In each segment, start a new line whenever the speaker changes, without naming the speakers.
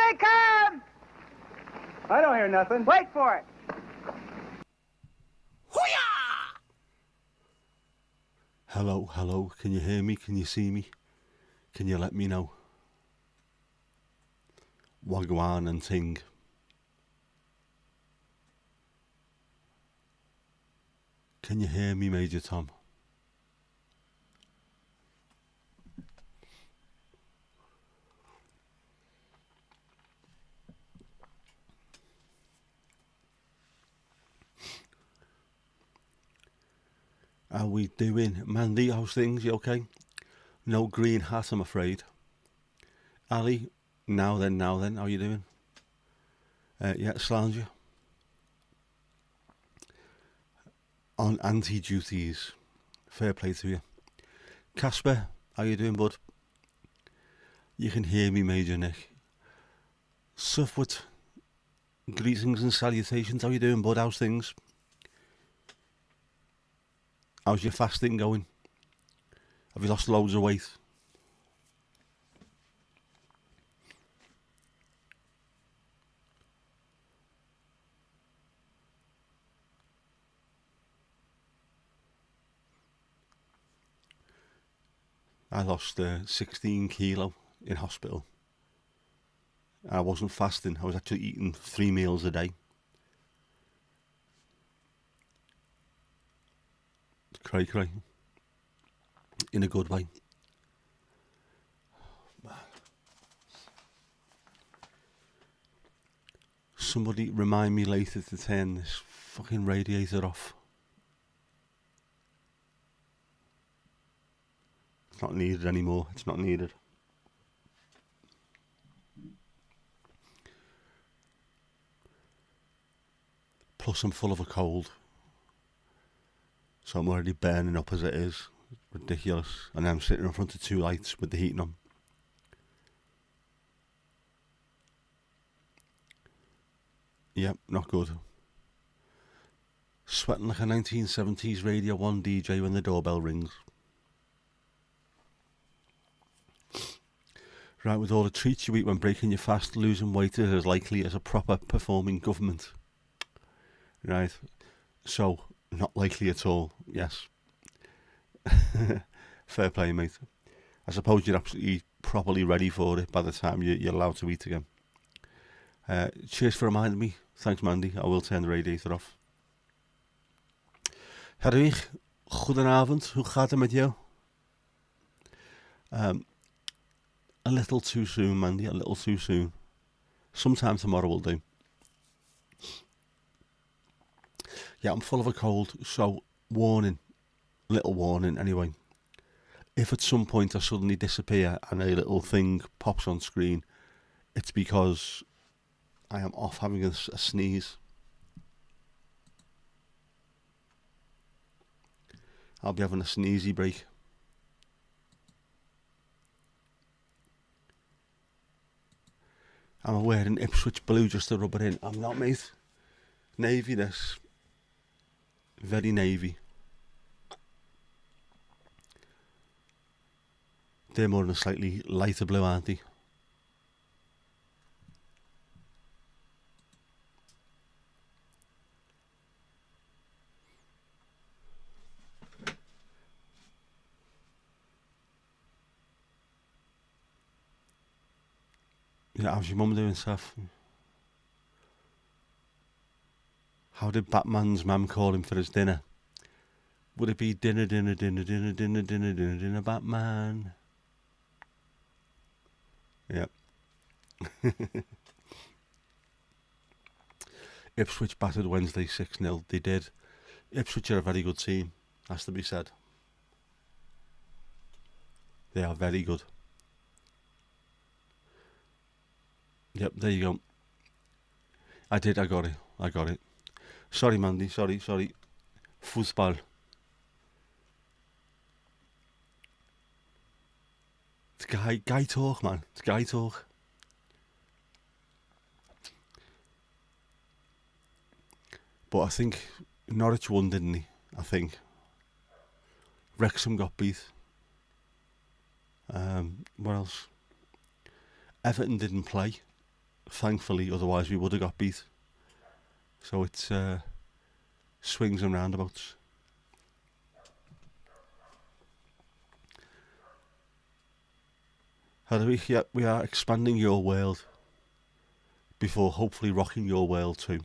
they come!
I don't hear nothing.
Wait for it.
Hello, hello, can you hear me? Can you see me? Can you let me know? Wagwan and ting. Can you hear me, Major Tom? How we doing? Mandy, how's things? You okay? No green hat, I'm afraid. Ali, now then, how you doing? Yeah, Slanger. On anti-duties. Fair play to you. Casper, how you doing, bud? You can hear me, Major Nick. Sufwood, greetings and salutations. How you doing, bud? How's things? How's your fasting going? Have you lost loads of weight? I lost 16 kilo in hospital. I wasn't fasting. I was actually eating 3 meals a day. Cray. In a good way. Somebody remind me later to turn this fucking radiator off. It's not needed anymore. It's not needed. Plus I'm full of a cold. So I'm already burning up as it is. Ridiculous. And I'm sitting in front of 2 lights with the heating on. Yep, not good. Sweating like a 1970s Radio 1 DJ when the doorbell rings. Right, with all the treats you eat when breaking your fast, losing weight is as likely as a proper performing government. Right, so not likely at all, yes. Fair play, mate. I suppose you're absolutely properly ready for it by the time you're allowed to eat again. Cheers for reminding me. Thanks, Mandy. I will turn the radiator off. Hedwig, goedenavond. Hoe gaat het met jou? A little too soon, Mandy. A little too soon. Sometime tomorrow will do. Yeah, I'm full of a cold, so warning. Little warning, anyway. If at some point I suddenly disappear and a little thing pops on screen, it's because I am off having a sneeze. I'll be having a sneezy break. I'm wearing Ipswich blue just to rub it in. I'm not, mate. Navy this. Very navy. They're more in a slightly lighter blue, aren't they? Yeah, how's your mum doing, Seth? How did Batman's mum call him for his dinner? Would it be dinner, Batman? Yep. Ipswich battered Wednesday 6-0. They did. Ipswich are a very good team, has to be said. They are very good. Yep, there you go. I got it. Sorry, Mandy, sorry. Fußball. It's guy talk, man. It's guy talk. But I think Norwich won, didn't he? I think. Wrexham got beat. What else? Everton didn't play. thankfully, otherwise we would have got beat. So it's swings and roundabouts. How do we? Yeah, we are expanding your world before hopefully rocking your world too.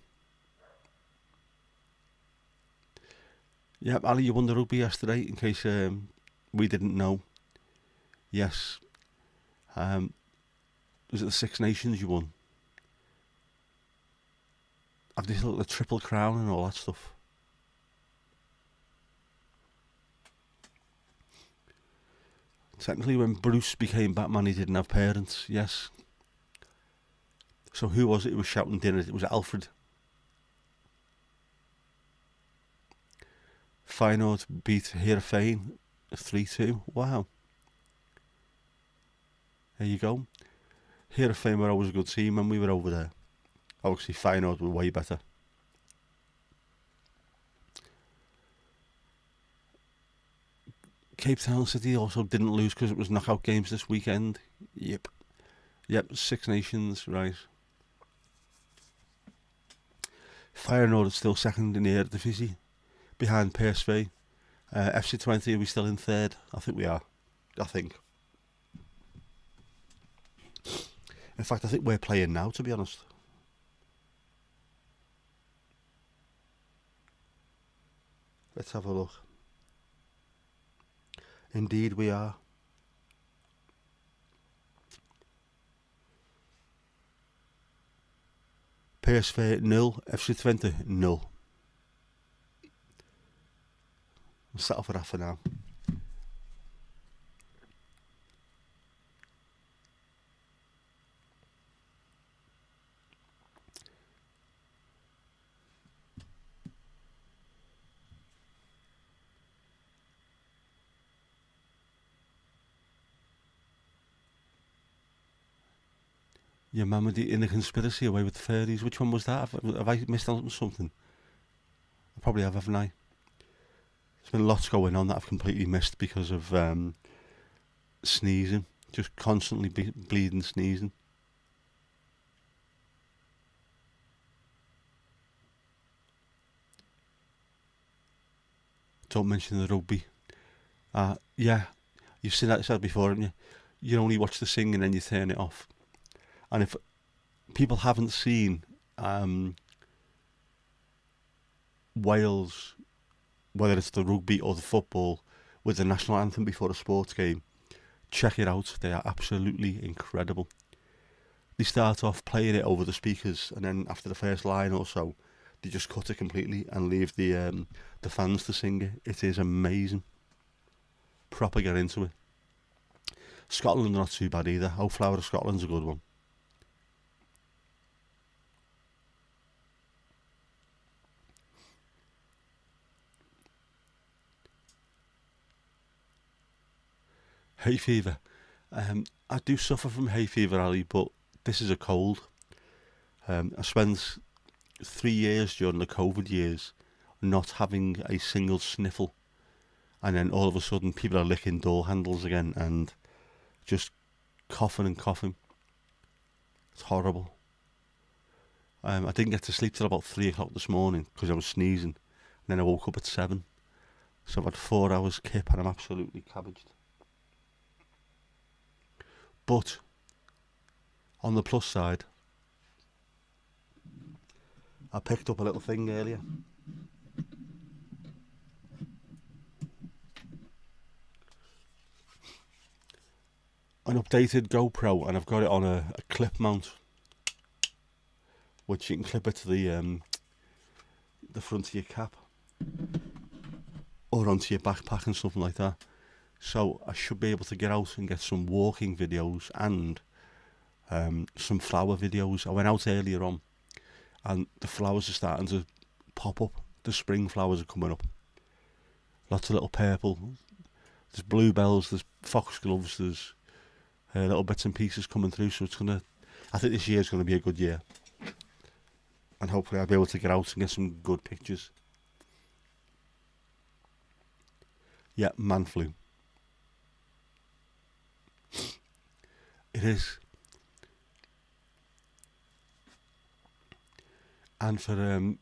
Yeah, Ali, you won the rugby yesterday. In case we didn't know, yes. Was it the Six Nations you won? I've just looked at the Triple Crown and all that stuff. Technically, when Bruce became Batman, he didn't have parents. Yes. So who was it who was shouting dinner? It was Alfred. Feyenoord beat Heerenveen 3-2. Wow. There you go. Heerenveen were always a good team when we were over there. Obviously, Feyenoord were way better. Cape Town City also didn't lose because it was knockout games this weekend. Yep. Six Nations, right. Feyenoord is still second in the Eredivisie, behind PSV. FC20, are we still in third? I think we are. I think. In fact, I think we're playing now, to be honest. Let's have a look. Indeed, we are. PSV 0, FC20 0. We'll settle for that for now. Your mum in the conspiracy away with the fairies. Which one was that? Have I missed out on something? I probably have, haven't I? There's been lots going on that I've completely missed because of sneezing. Just constantly bleeding, sneezing. Don't mention the rugby. Yeah, you've seen that said before, haven't you? You only watch the sing and then you turn it off. And if people haven't seen Wales, whether it's the rugby or the football, with the national anthem before a sports game, check it out. They are absolutely incredible. They start off playing it over the speakers, and then after the first line or so, they just cut it completely and leave the fans to sing it. It is amazing. Proper get into it. Scotland not too bad either. Oh, Flower of Scotland's a good one. Hay fever. I do suffer from hay fever, Ali, but this is a cold. I spent 3 years during the COVID years not having a single sniffle, and then all of a sudden people are licking door handles again and just coughing and coughing. It's horrible. I didn't get to sleep till about 3 o'clock this morning because I was sneezing, and then I woke up at 7. So I've had 4 hours kip and I'm absolutely cabbaged. But on the plus side, I picked up a little thing earlier. An updated GoPro, and I've got it on a clip mount, which you can clip it to the front of your cap or onto your backpack and something like that. So I should be able to get out and get some walking videos and some flower videos. I went out earlier on and the flowers are starting to pop up. The spring flowers are coming up. Lots of little purple. There's bluebells, there's foxgloves, there's little bits and pieces coming through. So I think this year's going to be a good year. And hopefully I'll be able to get out and get some good pictures. Yeah, man flu. It is. And for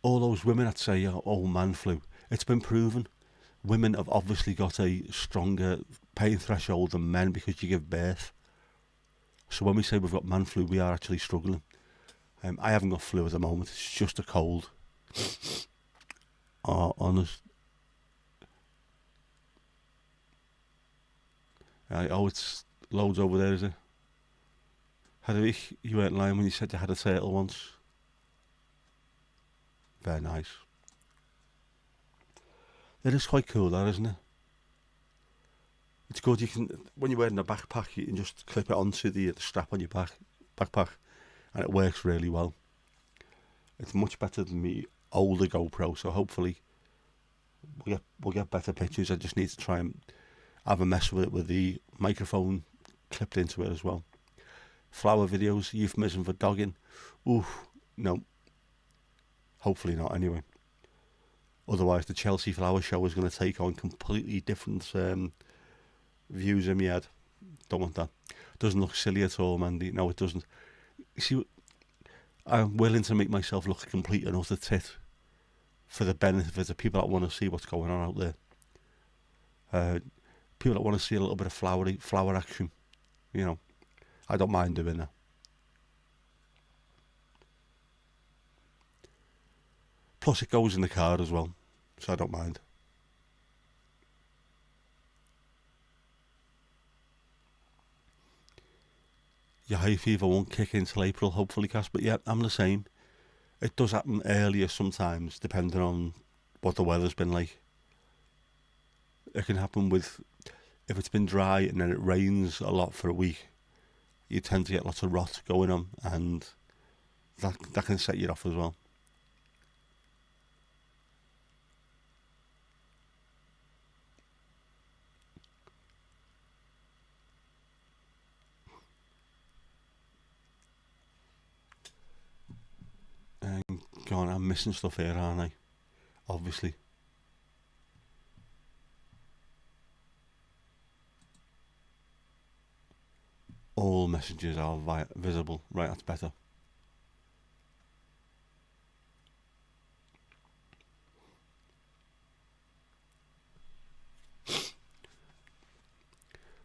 all those women that say, oh, man flu, it's been proven. Women have obviously got a stronger pain threshold than men because you give birth. So when we say we've got man flu, we are actually struggling. I haven't got flu at the moment. It's just a cold. Honest. It's loads over there, is it? Hedwig, you weren't lying when you said you had a turtle once. Very nice. It is quite cool, that, isn't it? It's good. You can, when you're wearing a backpack, you can just clip it onto the strap on your backpack, and it works really well. It's much better than the older GoPro, so hopefully we'll get better pictures. I just need to try and have a mess with it with the microphone clipped into it as well. Flower videos, euphemism for dogging. Oof, no. Hopefully not, anyway. Otherwise, the Chelsea Flower Show is going to take on completely different views in my head. Don't want that. Doesn't look silly at all, Mandy. No, it doesn't. You see, I'm willing to make myself look a complete and utter tit for the benefit of people that want to see what's going on out there. People that want to see a little bit of flower action. You know, I don't mind doing that. Plus, it goes in the car as well, so I don't mind. Your hay fever won't kick in till April, hopefully, Cass. But yeah, I'm the same. It does happen earlier sometimes, depending on what the weather's been like. It can happen with, if it's been dry and then it rains a lot for a week, you tend to get lots of rot going on, and that can set you off as well. God, I'm missing stuff here, aren't I? Obviously. All messages are visible. Right, that's better.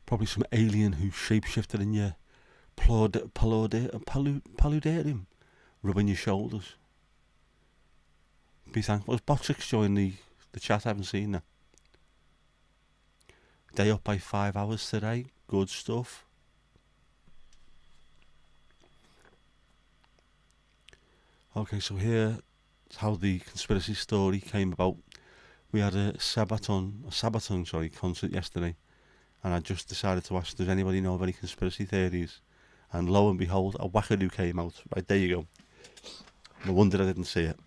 Probably some alien who shapeshifted in your paludarium, rubbing your shoulders. Be thankful. Has Botrix joined the chat? I haven't seen that. Day up by 5 hours today. Good stuff. Okay, so here's how the conspiracy story came about. We had a Sabaton concert yesterday, and I just decided to ask, does anybody know of any conspiracy theories? And lo and behold, a wackadoo came out. Right, there you go. No wonder I didn't see it.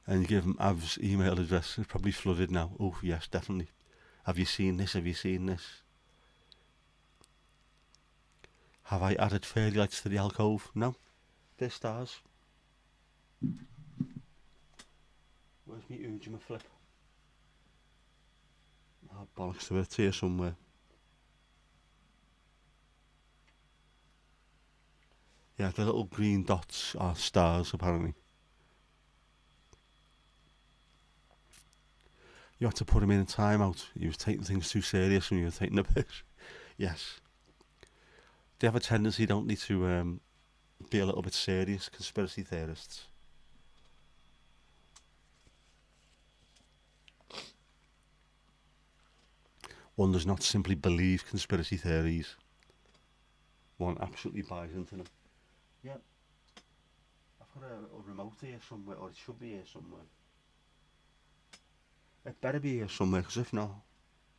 And you give him Av's email address. It's probably flooded now. Oh, yes, definitely. Have you seen this? Have you seen this? Have I added fairy lights to the alcove? No. They're stars. Where's my Ujima flip? Oh, bollocks to it. It's here somewhere. Yeah, the little green dots are stars, apparently. You had to put him in a timeout. He was taking things too serious when you were taking a piss. Yes. They have a tendency, don't they, to be a little bit serious, conspiracy theorists. One does not simply believe conspiracy theories. One absolutely buys into them. Yeah. I've got a remote here somewhere, or it should be here somewhere. It better be here somewhere, because if not,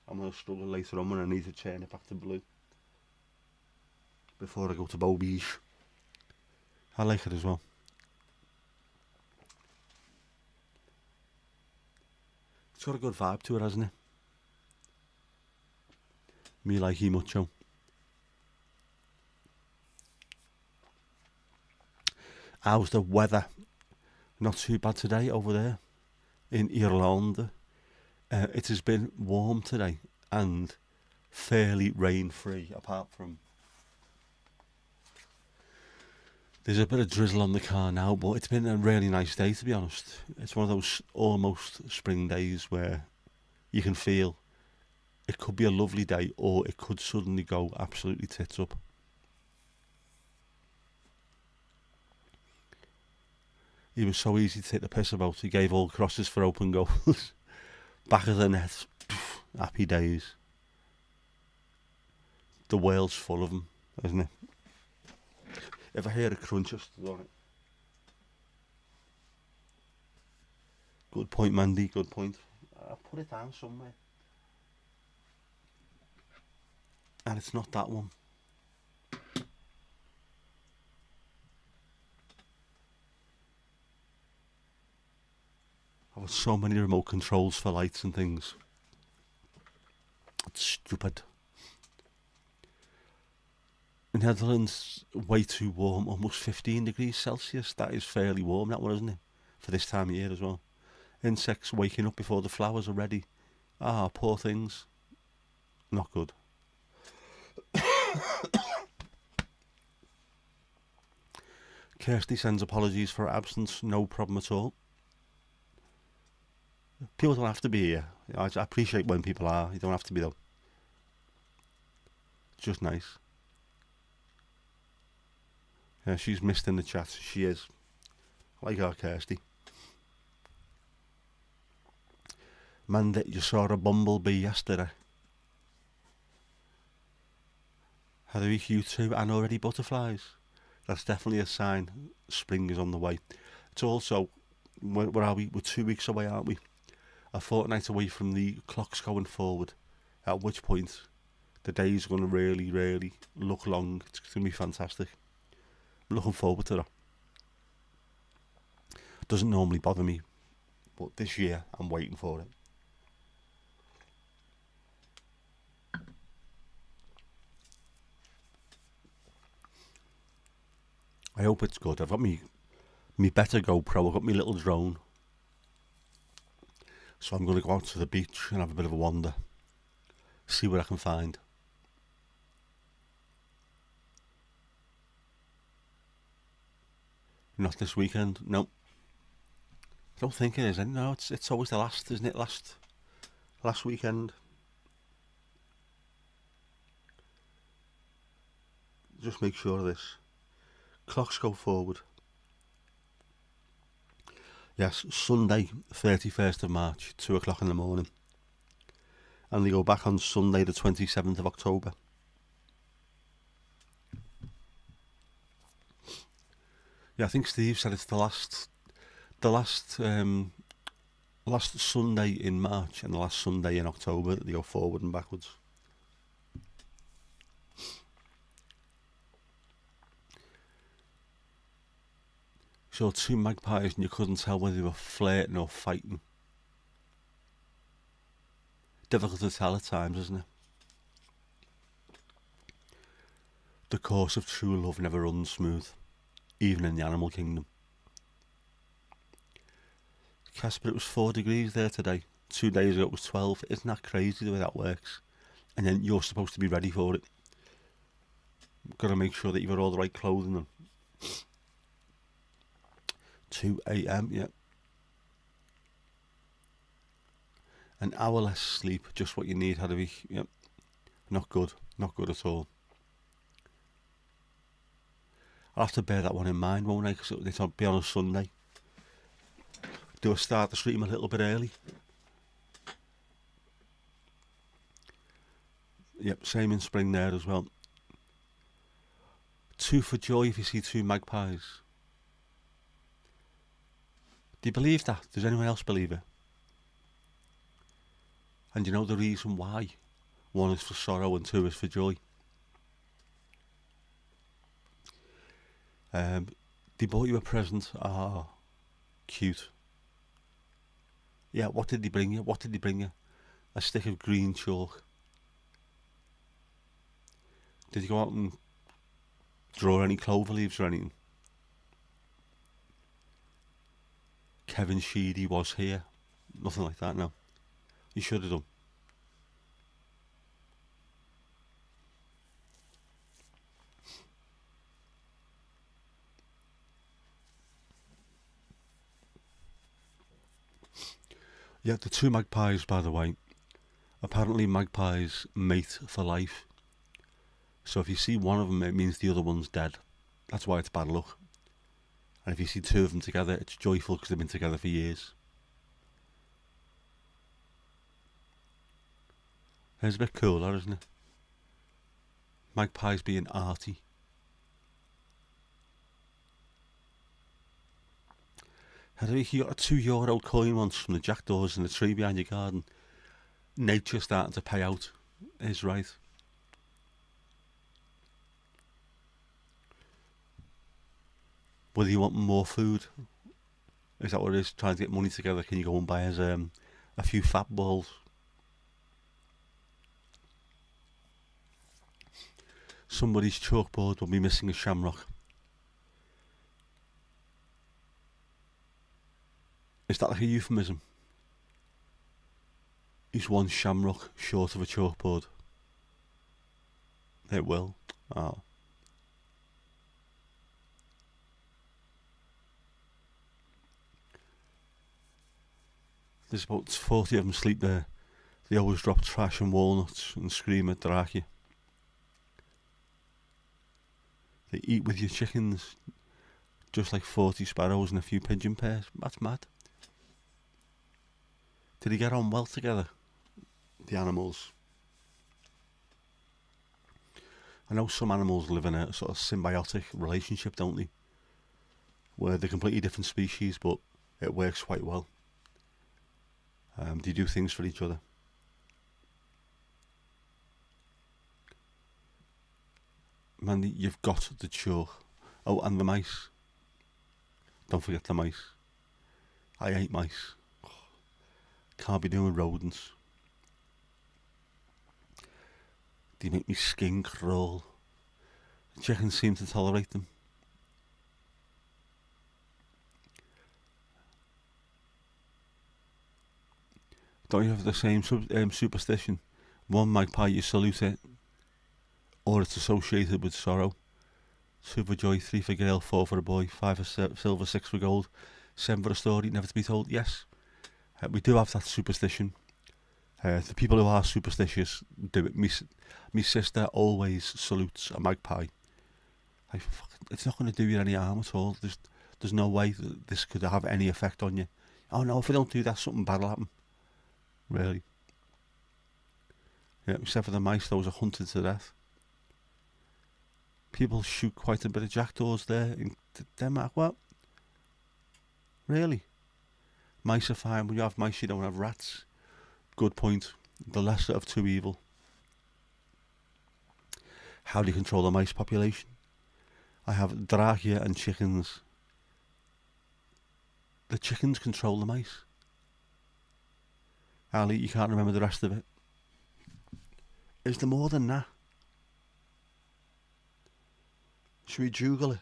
I'm going to struggle later on when I need to turn it back to blue. Before I go to Beau Beach. I like it as well. It's got a good vibe to it, hasn't it? Me like he mucho. How's the weather? Not too bad today over there in Ireland. It has been warm today and fairly rain-free, apart from there's a bit of drizzle on the car now, but it's been a really nice day, to be honest. It's one of those almost spring days where you can feel it could be a lovely day or it could suddenly go absolutely tits up. He was so easy to take the piss about. He gave all crosses for open goals. Back of the net, happy days. The world's full of them, isn't it? If I hear a crunch, just on it. Good point, Mandy. Good point. I'll put it down somewhere. And it's not that one. I've got so many remote controls for lights and things. It's stupid. In Netherlands, way too warm, almost 15 degrees Celsius. That is fairly warm, that one, isn't it? For this time of year as well. Insects waking up before the flowers are ready. Ah, poor things. Not good. Kirsty sends apologies for her absence. No problem at all. People don't have to be here. I appreciate when people are. You don't have to be, though. It's just nice. Yeah, she's missed in the chat. She is. I like her, Kirsty. Man, that you saw a bumblebee yesterday. How do you too? And already butterflies. That's definitely a sign spring is on the way. It's also, where are we? We're 2 weeks away, aren't we? A fortnight away from the clocks going forward. At which point, the day's going to really, really look long. It's going to be fantastic. I'm looking forward to that. Doesn't normally bother me, but this year I'm waiting for it. I hope it's good. I've got me better GoPro. I've got my little drone. So I'm going to go out to the beach and have a bit of a wander. See what I can find. Not this weekend, no. I don't think it is. No, it's always the last, isn't it? Last weekend. Just make sure of this. Clocks go forward. Yes, Sunday, 31st of March, 2 o'clock in the morning. And they go back on Sunday, the 27th of October. Yeah, I think Steve said it's the last Sunday in March and the last Sunday in October that they go forward and backwards. So 2 magpies and you couldn't tell whether they were flirting or fighting. Difficult to tell at times, isn't it? The course of true love never runs smooth, even in the animal kingdom. Casper, it was 4 degrees there today. 2 days ago it was 12. Isn't that crazy the way that works? And then you're supposed to be ready for it. Got to make sure that you've got all the right clothing on. 2 a.m, yeah. An hour less sleep, just what you need, Hadvig. Yep. Not good at all. I'll have to bear that one in mind, won't I? Because it'll be on a Sunday. Do I start the stream a little bit early? Yep, same in spring there as well. 2 for joy if you see 2 magpies. Do you believe that? Does anyone else believe it? And you know the reason why? 1 is for sorrow and 2 is for joy. They bought you a present. Ah, cute. Yeah, what did they bring you? A stick of green chalk. Did you go out and draw any clover leaves or anything? Kevin Sheedy was here. Nothing like that, no. You should have done. Yeah, the two magpies, by the way. Apparently magpies mate for life. So if you see one of them, it means the other one's dead. That's why it's bad luck. And if you see two of them together, it's joyful because they've been together for years. It's a bit cooler, isn't it? Magpies being arty. You got a €2 coin once from the jackdaws in the tree behind your garden. Nature starting to pay out is right. Whether you want more food, is that what it is? Trying to get money together, can you go and buy us a few fat balls? Somebody's chalkboard will be missing a shamrock. Is that like a euphemism? He's one shamrock short of a chalkboard. It will. Oh. There's about 40 of them sleep there. They always drop trash and walnuts and scream at Dracula. They eat with your chickens, just like 40 sparrows and a few pigeon pairs. That's mad. Did they get on well together, the animals? I know some animals live in a sort of symbiotic relationship, don't they? Where they're completely different species, but it works quite well. They do things for each other. Man, you've got the chalk. Oh, and the mice. Don't forget the mice. I hate mice. Can't be doing rodents. They make me skin crawl. Chickens seem to tolerate them. Don't you have the same superstition? One magpie, you salute it, or it's associated with sorrow. 2 for joy, 3 for girl, 4 for a boy, 5 for silver, 6 for gold, 7 for a story never to be told. Yes, we do have that superstition. The people who are superstitious do it. Me sister always salutes a magpie. Like, it's not going to do you any harm at all. There's no way that this could have any effect on you. Oh no, if I don't do that, something bad will happen. Really. Yeah, except for the mice, those are hunted to death. People shoot quite a bit of jackdaws there in Denmark. Well, really? Mice are fine. When you have mice, you don't have rats. Good point. The lesser of two evil. How do you control the mice population? I have Dracula and chickens. The chickens control the mice. Ali, you can't remember the rest of it. Is there more than that? Should we Google it?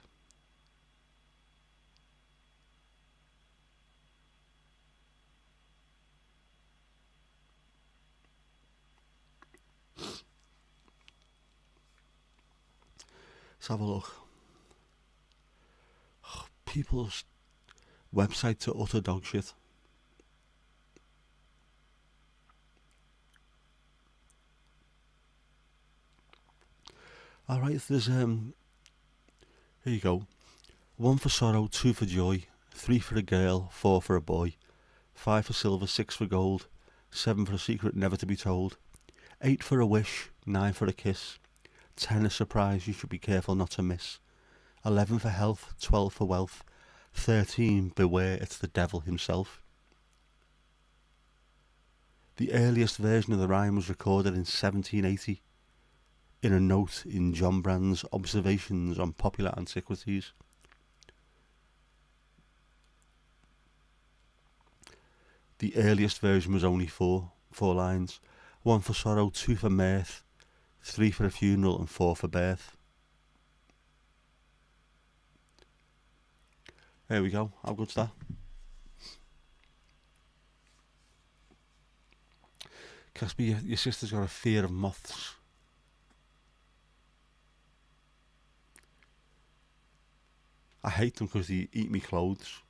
Let's have a look. People's websites are utter dog shit. Alright, there's here you go. 1 for sorrow, 2 for joy, 3 for a girl, 4 for a boy, 5 for silver, 6 for gold, 7 for a secret never to be told, 8 for a wish, 9 for a kiss, 10 a surprise you should be careful not to miss, 11 for health, 12 for wealth, 13 beware it's the devil himself. The earliest version of the rhyme was recorded in 1780 in a note in John Brand's Observations on Popular Antiquities. The earliest version was only four lines. 1 for sorrow, 2 for mirth, 3 for a funeral and 4 for birth. There we go. How good's that? Casper, your sister's got a fear of moths. I hate them because they eat me clothes.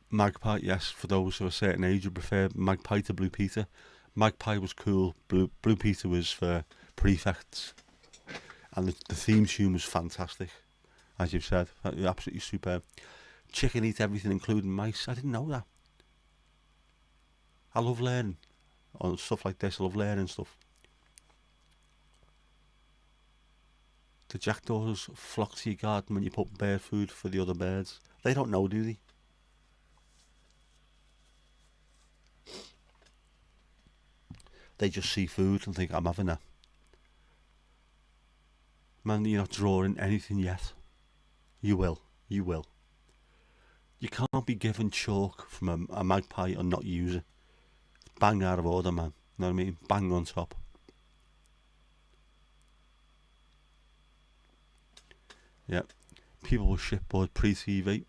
Magpie, yes, for those of a certain age who prefer Magpie to Blue Peter. Magpie was cool, Blue Peter was for prefects. And the theme tune was fantastic, as you've said. Absolutely superb. Chicken eats everything, including mice. I didn't know that. I love learning on stuff like this. I love learning stuff. The jackdaws flock to your garden when you put bird food for the other birds. They don't know, do they? They just see food and think, I'm having that. Man, you're not drawing anything yet. You will. You will. You can't be given chalk from a magpie and not use it. Bang out of order, man. You know what I mean? Bang on top. Yeah. People will shitboard pre-TV.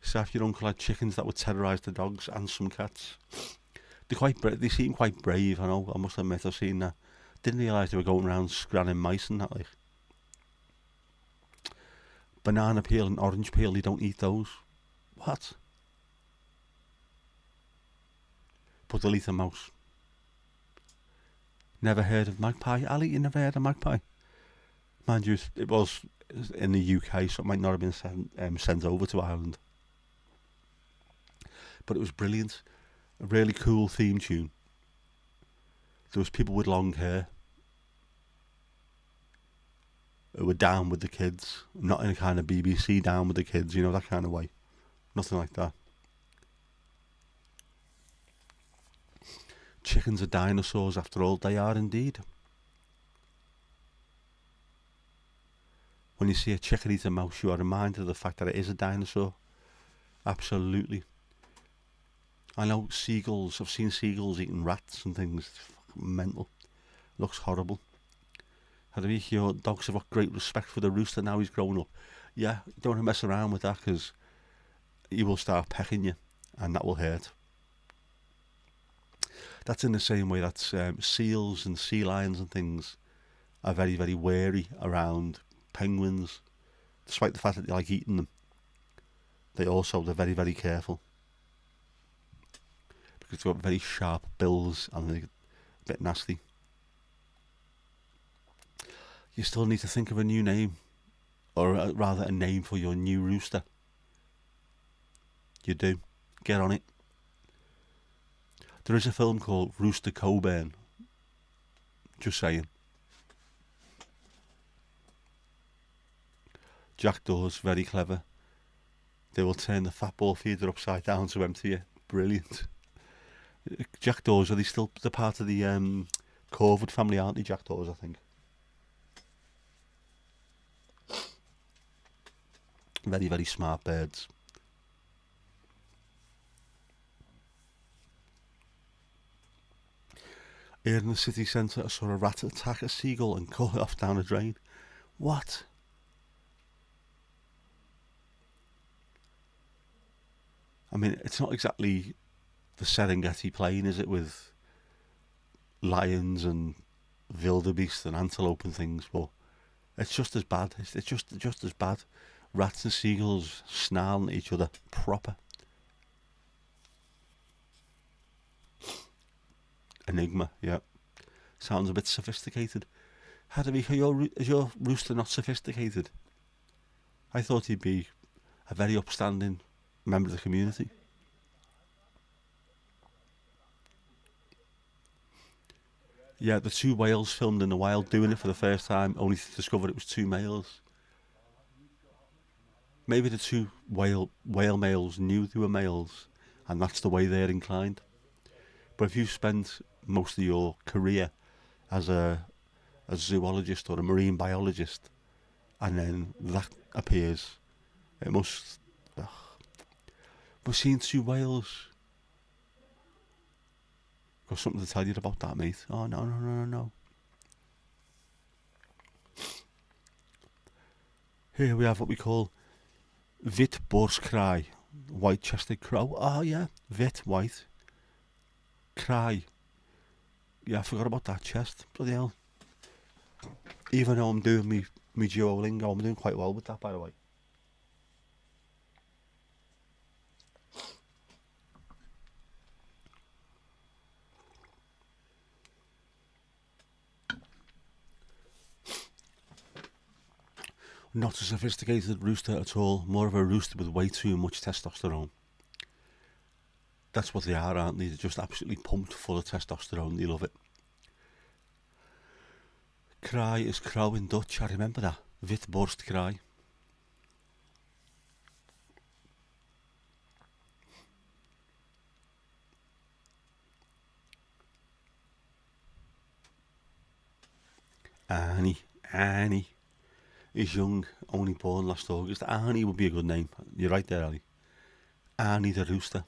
So if your uncle had chickens that would terrorise the dogs and some cats. They seem quite brave, I know. I must admit, I've seen that. Didn't realise they were going around scranning mice and that, like. Banana peel and orange peel, they don't eat those. What? But they'll eat a mouse. Never heard of magpie? Ali, you never heard of magpie? Mind you, it was in the UK, so it might not have been sent over to Ireland. But it was brilliant. A really cool theme tune. There was people with long hair who were down with the kids, not in a kind of BBC down with the kids, you know, that kind of way. Nothing like that. Chickens are dinosaurs after all, they are indeed. When you see a chicken eat a mouse, you are reminded of the fact that it is a dinosaur. Absolutely. I know seagulls, I've seen seagulls eating rats and things. It's fucking mental. Looks horrible. Your dogs have got great respect for the rooster now he's grown up. Yeah, you don't want to mess around with that because he will start pecking you and that will hurt. That's in the same way that seals and sea lions and things are very, very wary around penguins. Despite the fact that they like eating them, they're very, very careful. Because they've got very sharp bills and they're a bit nasty. You still need to think of a new name, or rather a name for your new rooster. You do. Get on it. There is a film called Rooster Coburn. Just saying. Jackdaws, very clever. They will turn the fat ball feeder upside down to empty you. Brilliant. Jackdaws, are they still the part of the Corvid family, aren't they, jackdaws, I think? Very, very smart birds. Here in the city centre, I saw a rat attack a seagull and cut it off down a drain. What? I mean, it's not exactly the Serengeti plain, is it, with lions and wildebeest and antelope and things, but it's just as bad. It's just as bad. Rats and seagulls snarling at each other proper. Enigma, yeah. Sounds a bit sophisticated. Is your rooster not sophisticated? I thought he'd be a very upstanding member of the community. Yeah, the two whales filmed in the wild doing it for the first time, only to discover it was two males. Maybe the two whale males knew they were males, and that's the way they're inclined. But if you spent most of your career as a zoologist or a marine biologist, and then that appears, it must... Ugh. We've seen two whales. Got something to tell you about that, mate. Oh, no. Here we have what we call Witborstkraai, white-chested crow. Oh, yeah, wit, white. Cry. Yeah, I forgot about that chest. Bloody hell. Even though I'm doing me Duolingo, I'm doing quite well with that, by the way. Not a sophisticated rooster at all. More of a rooster with way too much testosterone. That's what they are, aren't they? They're just absolutely pumped full of testosterone. They love it. Cry is crow in Dutch. I remember that. Witborst cry. Annie is young, only born last August. Annie would be a good name. You're right there, Ali. Annie the rooster.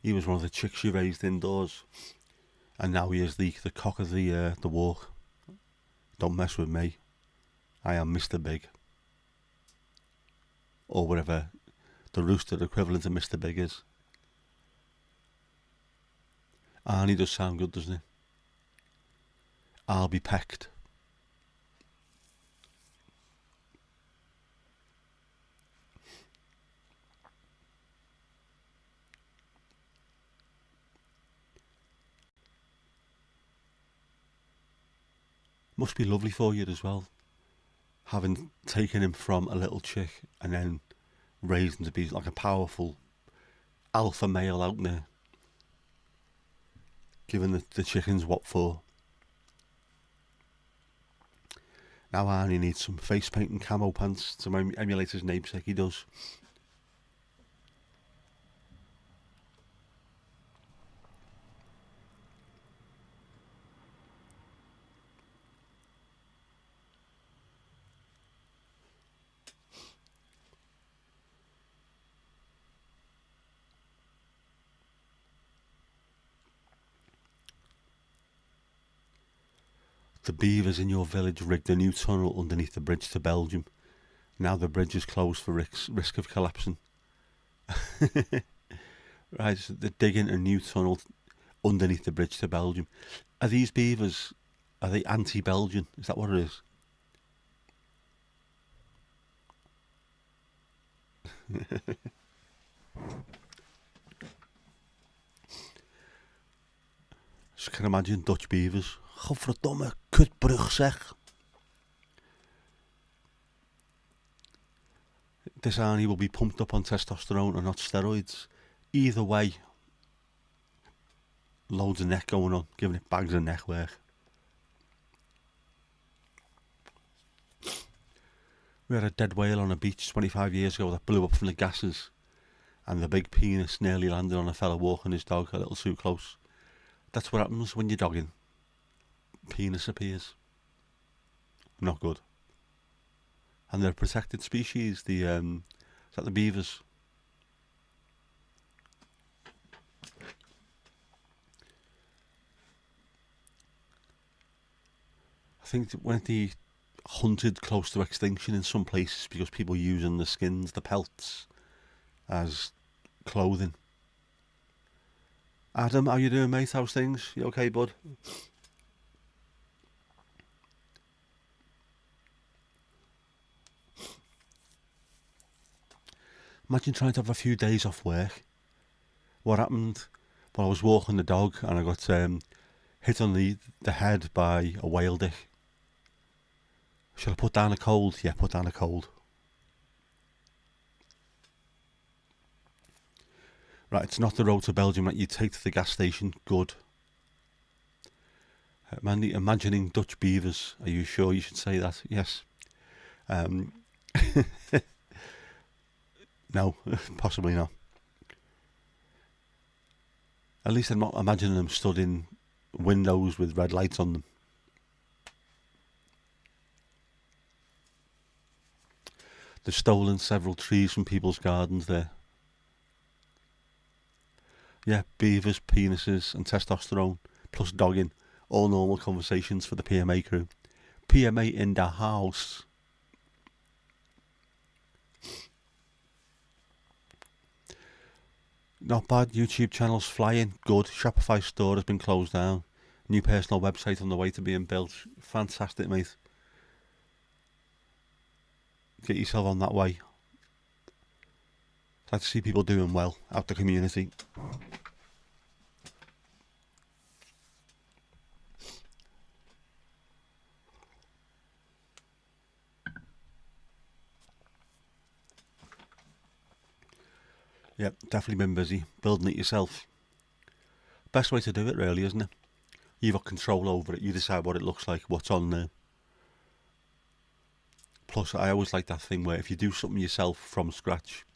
He was one of the chicks she raised indoors, and now he is the cock of the walk. Don't mess with me. I am Mr. Big, or whatever the rooster equivalent of Mr. Big is. Arnie does sound good, doesn't it? I'll be pecked. Must be lovely for you as well, having taken him from a little chick and then raised him to be like a powerful alpha male out there, giving the chickens what for. Now Arnie needs some face paint and camo pants to emulate his namesake. He does. The beavers in your village rigged a new tunnel underneath the bridge to Belgium. Now the bridge is closed for risk of collapsing. Right, so they're digging a new tunnel underneath the bridge to Belgium. Are these beavers, are they anti-Belgian? Is that what it is? Just can imagine Dutch beavers. Godverdomme, kutbrug zeg. This Arnie will be pumped up on testosterone and not steroids. Either way, loads of neck going on, giving it bags of neck work. We had a dead whale on a beach 25 years ago that blew up from the gases, and the big penis nearly landed on a fella walking his dog a little too close. That's what happens when you're dogging. Penis appears. Not good. And they're a protected species. Is that the beavers? I think when they hunted close to extinction in some places because people using the skins, the pelts, as clothing. Adam, how you doing, mate? How's things? You okay, bud? Imagine trying to have a few days off work. What happened? Well, I was walking the dog and I got hit on the head by a whale dick. Should I put down a cold? Yeah, put down a cold. Right, it's not the road to Belgium that you take to the gas station. Good. Mandy, imagining Dutch beavers. Are you sure you should say that? Yes. No, possibly not. At least I'm not imagining them stood in windows with red lights on them. They've stolen several trees from people's gardens there. Yeah, beavers, penises and testosterone, plus dogging. All normal conversations for the PMA crew. PMA in the house. Not bad. YouTube channel's flying. Good. Shopify store has been closed down. New personal website on the way to being built. Fantastic, mate. Get yourself on that way. Glad to see people doing well out the community. Yep, definitely been busy. Building it yourself. Best way to do it, really, isn't it? You've got control over it. You decide what it looks like, what's on there. Plus, I always like that thing where if you do something yourself from scratch,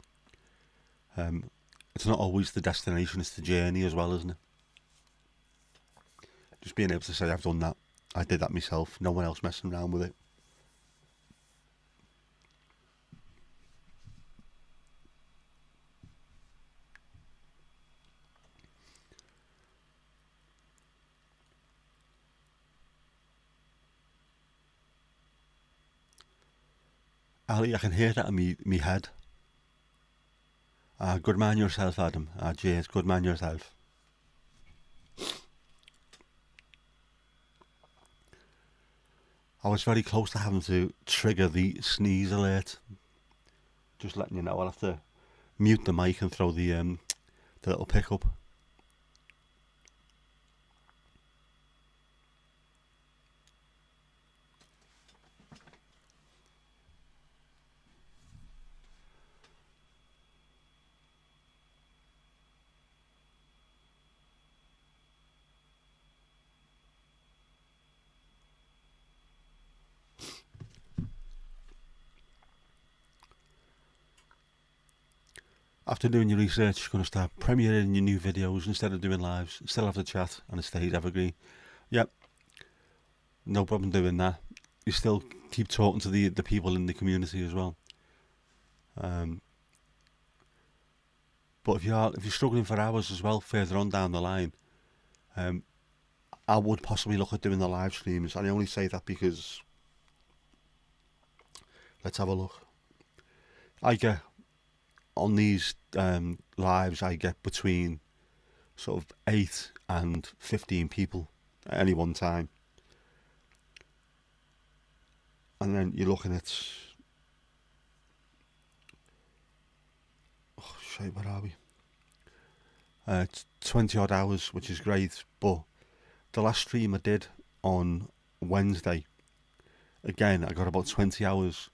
it's not always the destination, it's the journey as well, isn't it? Just being able to say, I've done that. I did that myself. No one else messing around with it. Ali, I can hear that in me head. Good man yourself, Adam. James, good man yourself. I was very close to having to trigger the sneeze alert. Just letting you know, I'll have to mute the mic and throw the little pickup. After doing your research, you're going to start premiering your new videos instead of doing lives. Still have the chat and it stays evergreen. Yep, no problem doing that. You still keep talking to the people in the community as well. But if you're struggling for hours as well further on down the line, I would possibly look at doing the live streams. And I only say that because, let's have a look. I get on these lives, I get between sort of 8 and 15 people at any one time. And then you're looking at, oh shit, where are we? It's 20 odd hours, which is great. But the last stream I did on Wednesday, again, I got about 20 hours.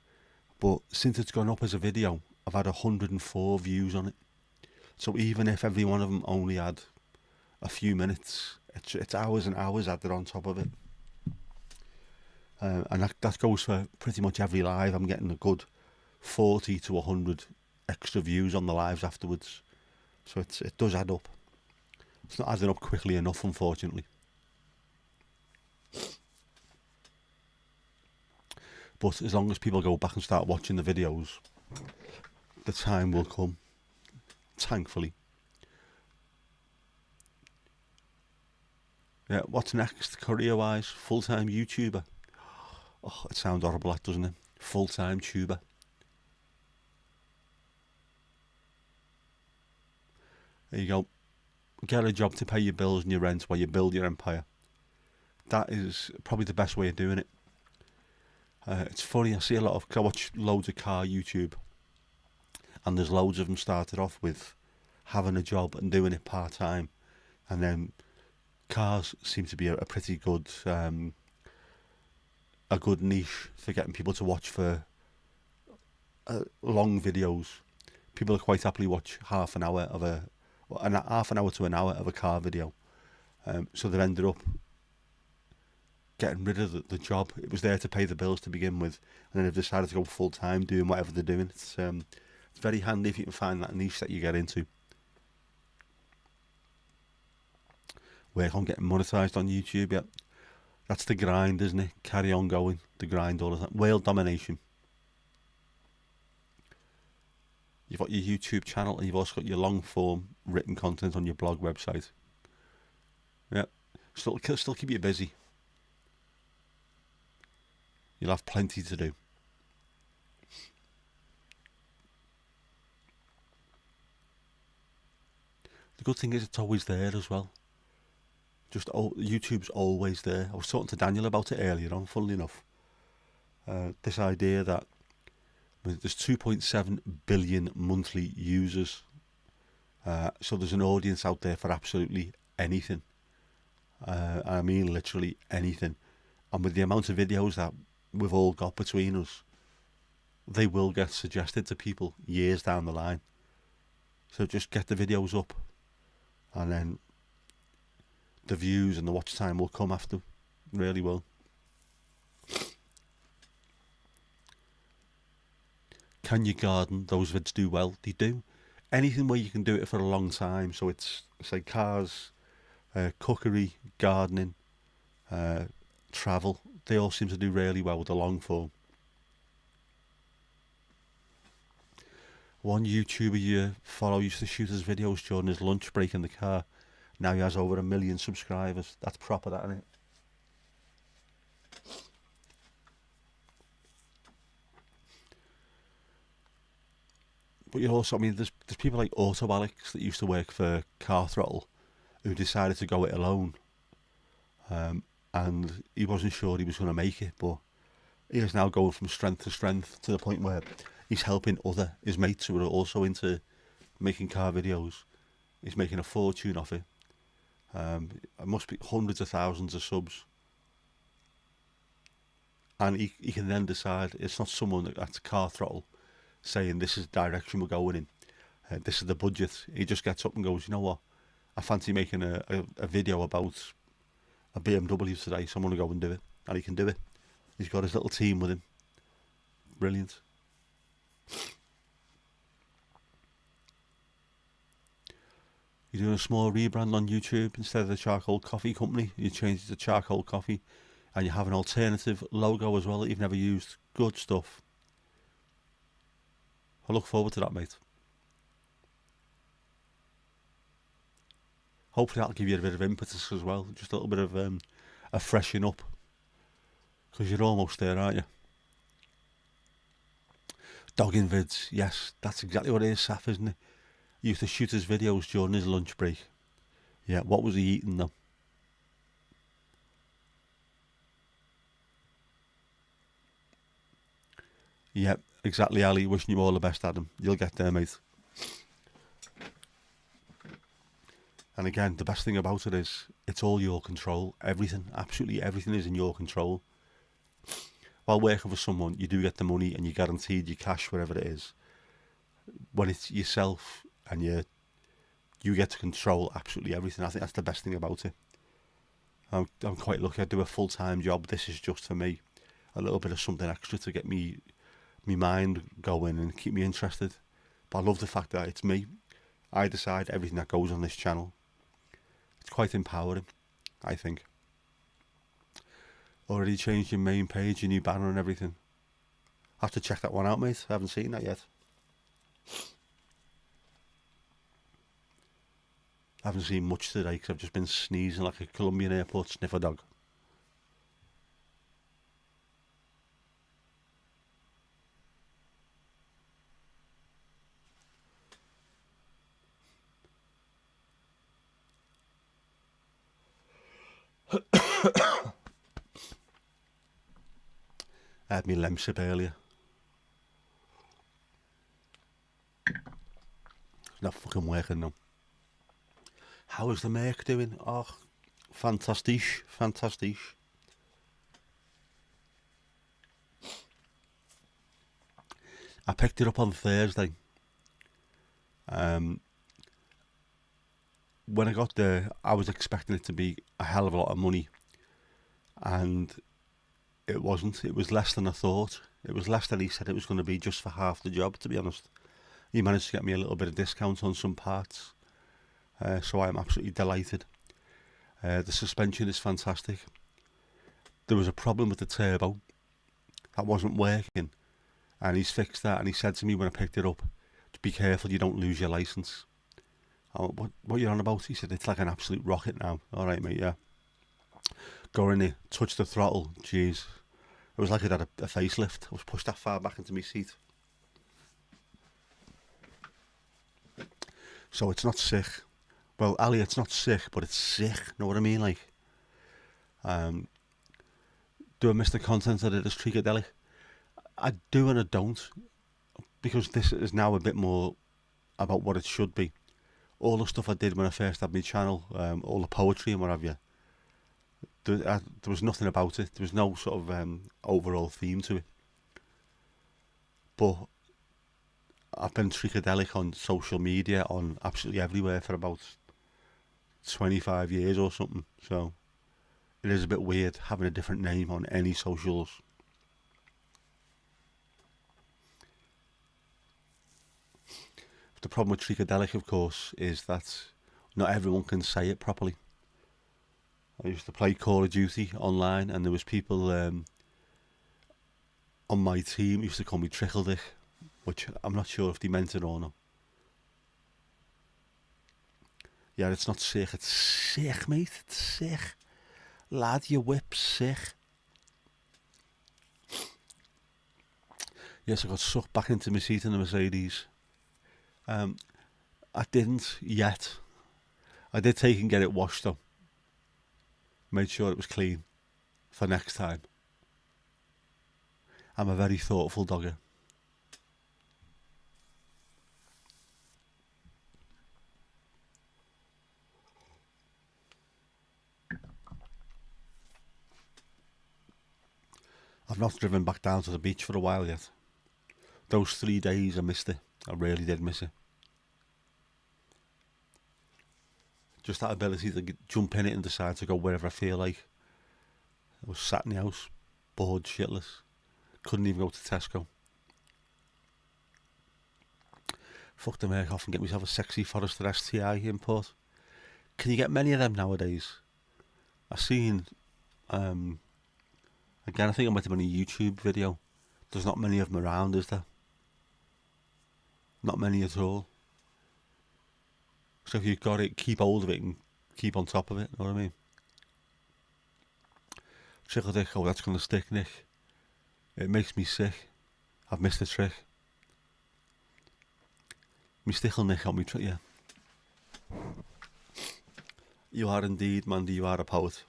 But since it's gone up as a video, I've had 104 views on it. So even if every one of them only had a few minutes, it's hours and hours added on top of it. And that goes for pretty much every live. I'm getting a good 40 to 100 extra views on the lives afterwards. So it does add up. It's not adding up quickly enough, unfortunately. But as long as people go back and start watching the videos, the time will come, thankfully. Yeah, what's next, career-wise? Full-time YouTuber. Oh, it sounds horrible, that, doesn't it? Full-time tuber. There you go. Get a job to pay your bills and your rent while you build your empire. That is probably the best way of doing it. It's funny, I watch loads of car YouTube, and there's loads of them started off with having a job and doing it part-time, and then cars seem to be a pretty good a good niche for getting people to watch for long videos. People quite happily watch half an hour to an hour of a car video. So they've ended up getting rid of the job. It was there to pay the bills to begin with, and then they've decided to go full time doing whatever they're doing. It's very handy if you can find that niche that you get into. Work on getting monetized on YouTube. Yeah, that's the grind, isn't it? Carry on going, the grind, all of that. World domination. You've got your YouTube channel, and you've also got your long form written content on your blog website. Yeah, still keep you busy. You'll have plenty to do. The good thing is it's always there as well. YouTube's always there. I was talking to Daniel about it earlier on, funnily enough. This idea that there's 2.7 billion monthly users. So there's an audience out there for absolutely anything. I mean literally anything. And with the amount of videos that we've all got between us, they will get suggested to people years down the line. So just get the videos up, and then the views and the watch time will come after. Really will. Can you garden? Those vids do well. They do. Anything where you can do it for a long time. So it's say cars, cookery, gardening, travel. They all seem to do really well with the long form. One YouTuber you follow used to shoot his videos during his lunch break in the car. Now he has over 1 million subscribers. That's proper, that, isn't it? But you also, I mean, there's people like Auto Alex that used to work for Car Throttle who decided to go it alone. And he wasn't sure he was going to make it, but he is now going from strength to strength to the point where he's helping his mates who are also into making car videos. He's making a fortune off it. It must be hundreds of thousands of subs. And he can then decide, it's not someone that's Car Throttle saying this is the direction we're going in. This is the budget. He just gets up and goes, you know what? I fancy making a video about a BMW today, so I'm going to go and do it. And he can do it. He's got his little team with him. Brilliant. You're doing a small rebrand on YouTube. Instead of the charcoal coffee company, you change it to charcoal coffee, and you have an alternative logo as well that you've never used. Good stuff. I look forward to that, mate. Hopefully that'll give you a bit of impetus as well. Just a little bit of a freshen up. Because you're almost there, aren't you? Dogging vids. Yes, that's exactly what it is, Saf, isn't it? He used to shoot his videos during his lunch break. Yeah, what was he eating though? Yeah, exactly, Ali. Wishing you all the best, Adam. You'll get there, mate. And again, the best thing about it is it's all your control. Everything, absolutely everything is in your control. While working for someone, you do get the money and you're guaranteed your cash, whatever it is. When it's yourself and you get to control absolutely everything, I think that's the best thing about it. I'm quite lucky. I do a full-time job. This is just for me. A little bit of something extra to get me mind going and keep me interested. But I love the fact that it's me. I decide everything that goes on this channel. It's quite empowering, I think. Already changed your main page, your new banner and everything. I have to check that one out, mate. I haven't seen that yet. I haven't seen much today because I've just been sneezing like a Colombian airport sniffer dog. I had my lemsip earlier. It's not fucking working now. How is the Merc doing? Oh, fantastic, fantastic. I picked it up on Thursday. When I got there, I was expecting it to be a hell of a lot of money. And it wasn't. It was less than I thought. It was less than he said it was going to be just for half the job, to be honest. He managed to get me a little bit of discount on some parts. So I'm absolutely delighted. The suspension is fantastic. There was a problem with the turbo that wasn't working, and he's fixed that. And he said to me when I picked it up, to be careful you don't lose your license. I went, what are you on about? He said, it's like an absolute rocket now. All right, mate, yeah. Go in there, touch the throttle. Jeez, it was like it had a facelift. I was pushed that far back into my seat. So it's not sick. Well, Ali, it's not sick, but it's sick. Know what I mean? Like, do I miss the content that it is Trigadelic? I do and I don't, because this is now a bit more about what it should be. All the stuff I did when I first had my channel, all the poetry and what have you, there was nothing about it. There was no sort of overall theme to it. But I've been Trigadelic on social media, on absolutely everywhere for about 25 years or something. So it is a bit weird having a different name on any socials. The problem with Trigadelic, of course, is that not everyone can say it properly. I used to play Call of Duty online, and there was people on my team who used to call me Trickledick, which I'm not sure if they meant it or not. Yeah, it's not sick, it's sick, mate, it's sick. Lad, your whip's sick. Yes, I got sucked back into my seat in the Mercedes. I didn't yet. I did take and get it washed though. Made sure it was clean for next time. I'm a very thoughtful dogger. I've not driven back down to the beach for a while yet. Those 3 days I missed it. I really did miss it. Just that ability to jump in it and decide to go wherever I feel like. I was sat in the house, bored shitless. Couldn't even go to Tesco. Fucked the merc off and get myself a sexy Forester STI import. Can you get many of them nowadays? I seen, again, I think it might have been a YouTube video. There's not many of them around, is there? Not many at all. So if you've got it, keep hold of it and keep on top of it, know what I mean? Trickledick, oh, that's going to stick, Nick. It makes me sick. I've missed the trick. Me stickle, Nick, on me trick, yeah. You are indeed, Mandy, you are a poet.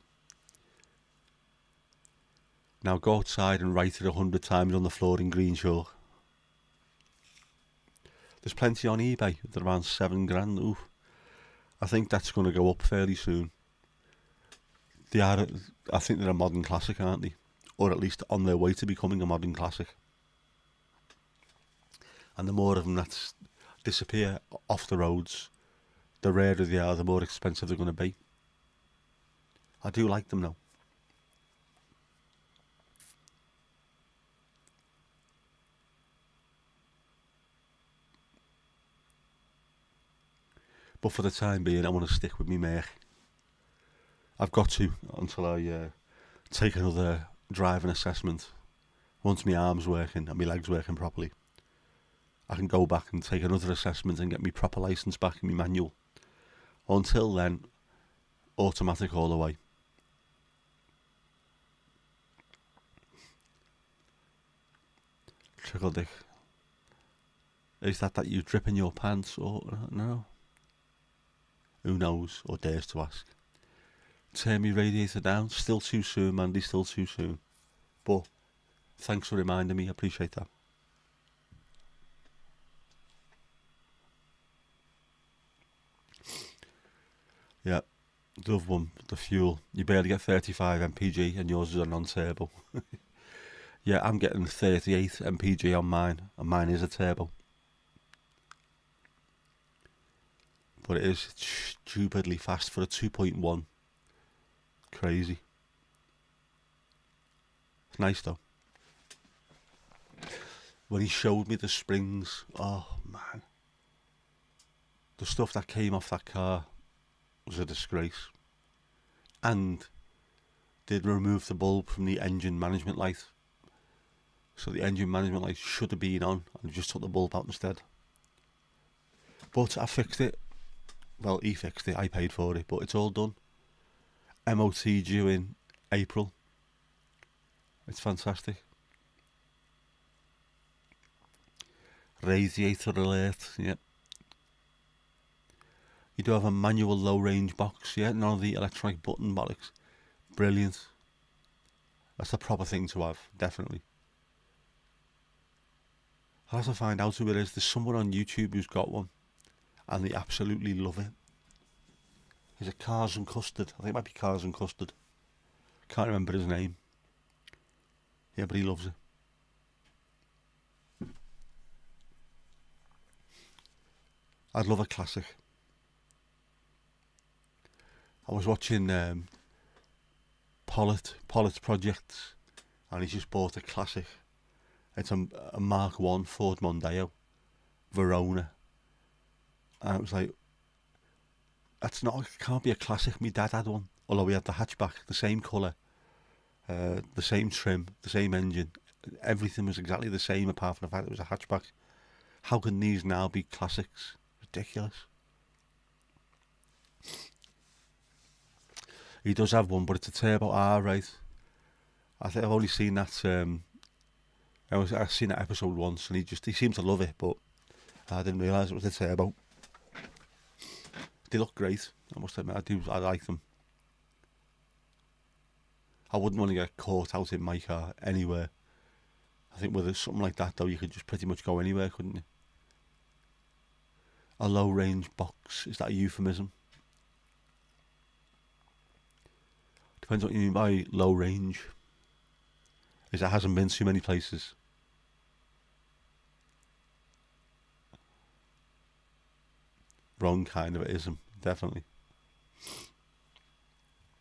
Now go outside and write it 100 times on the floor in green chalk. There's plenty on eBay. They're around £7,000. Oof. I think that's going to go up fairly soon. They are, I think they're a modern classic, aren't they? Or at least on their way to becoming a modern classic. And the more of them that disappear off the roads, the rarer they are, the more expensive they're going to be. I do like them though. But for the time being, I want to stick with me mech. I've got to until I take another driving assessment. Once my arm's working and my legs working properly, I can go back and take another assessment and get my proper licence back in my manual. Until then, automatic all the way. Trickledick. Is that you drip in your pants or no? Who knows or dares to ask? Turn me radiator down. Still too soon, Mandy, still too soon. But thanks for reminding me, I appreciate that. Yeah, the other one, the fuel. You barely get 35 mpg and yours is a non-turbo. Yeah, I'm getting 38 mpg on mine, and mine is a turbo. But it is stupidly fast for a 2.1. Crazy. It's nice though. When he showed me the springs, oh man. The stuff that came off that car was a disgrace. And they'd remove the bulb from the engine management light. So the engine management light should have been on, and just took the bulb out instead. But I fixed it. Well, he fixed it, I paid for it, but it's all done. MOT due in April. It's fantastic. Radiator alert, yep. You do have a manual low range box, yeah? None of the electronic button bollocks. Brilliant. That's the proper thing to have, definitely. I'll have to find out who it is. There's someone on YouTube who's got one, and they absolutely love it. Is it Cars and Custard? I think it might be Cars and Custard. Can't remember his name. Yeah, but he loves it. I'd love a classic. I was watching Pollitt Projects, and he's just bought a classic. It's a Mark 1 Ford Mondeo, Verona. And it was like, it can't be a classic. My dad had one, although we had the hatchback, the same colour, the same trim, the same engine. Everything was exactly the same apart from the fact it was a hatchback. How can these now be classics? Ridiculous. He does have one, but it's a Turbo R, right? I think I've only seen that. I've seen that episode once, and he seemed to love it, but I didn't realise it was a Turbo. They look great, I must admit. I like them. I wouldn't want to get caught out in my car anywhere. I think with something like that, though, you could just pretty much go anywhere, couldn't you? A low range box, is that a euphemism? Depends what you mean by low range. Is it hasn't been too many places? Wrong kind of ism, definitely.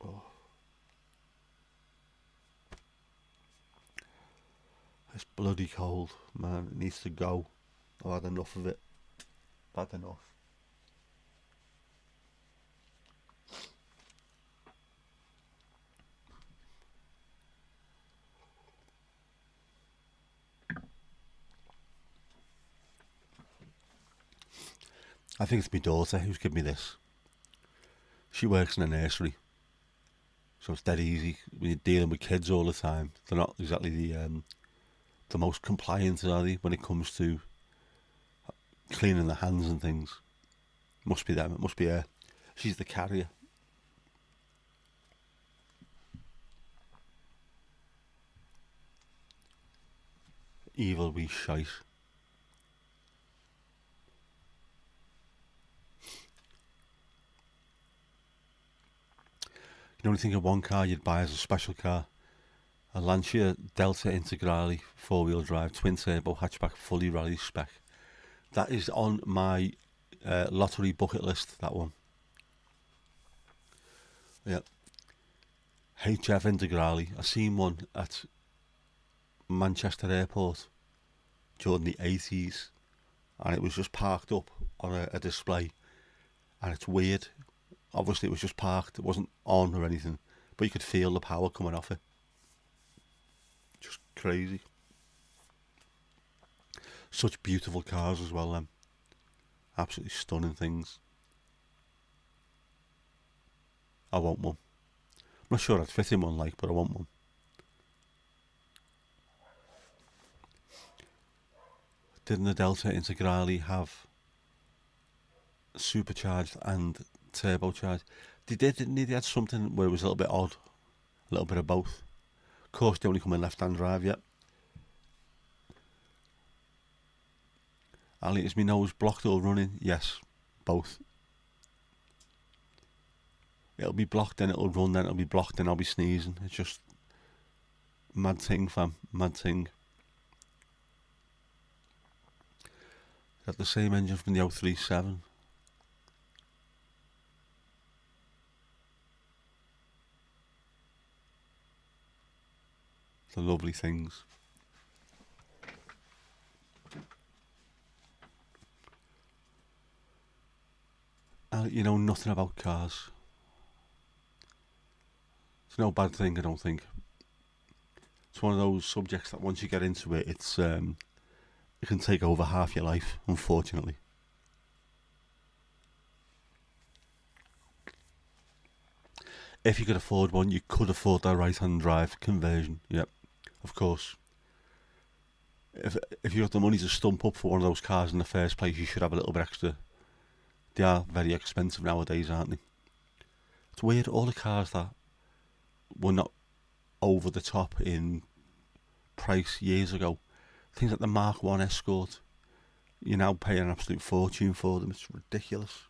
Oh. It's bloody cold, man. It needs to go. I've had enough of it. Bad enough. I think it's my daughter who's given me this. She works in a nursery, so it's dead easy when you're dealing with kids all the time. They're not exactly the most compliant, are they, when it comes to cleaning their hands and things. Must be them. It must be her. She's the carrier. Evil wee shite. You can only think of one car you'd buy as a special car. A Lancia Delta Integrale 4-wheel drive twin turbo hatchback fully rally spec. That is on my lottery bucket list, that one. Yeah. HF Integrale. I seen one at Manchester Airport during the 80s, and it was just parked up on a display, and it's weird. Obviously it was just parked, it wasn't on or anything, but you could feel the power coming off it. Just crazy. Such beautiful cars as well, them. Absolutely stunning things. I want one. I'm not sure I'd fit in one, but I want one. Didn't the Delta Integrale have supercharged and turbocharged? They did, didn't they? They had something where it was a little bit odd. A little bit of both. Of course, they only come in left-hand drive, yet. Ali, is my nose blocked or running? Yes, both. It'll be blocked, then it'll run, then it'll be blocked, then I'll be sneezing. It's just mad thing, fam. Mad thing. Got the same engine from the 037. The lovely things. You know nothing about cars. It's no bad thing, I don't think. It's one of those subjects that once you get into it, it can take over half your life, unfortunately. If you could afford one, you could afford that right-hand drive conversion. Yep, of course. If you got the money to stump up for one of those cars in the first place, you should have a little bit extra They are very expensive nowadays, aren't they? It's weird, all the cars that were not over the top in price years ago, things like the Mark 1 Escort, you're now paying an absolute fortune for them. It's ridiculous.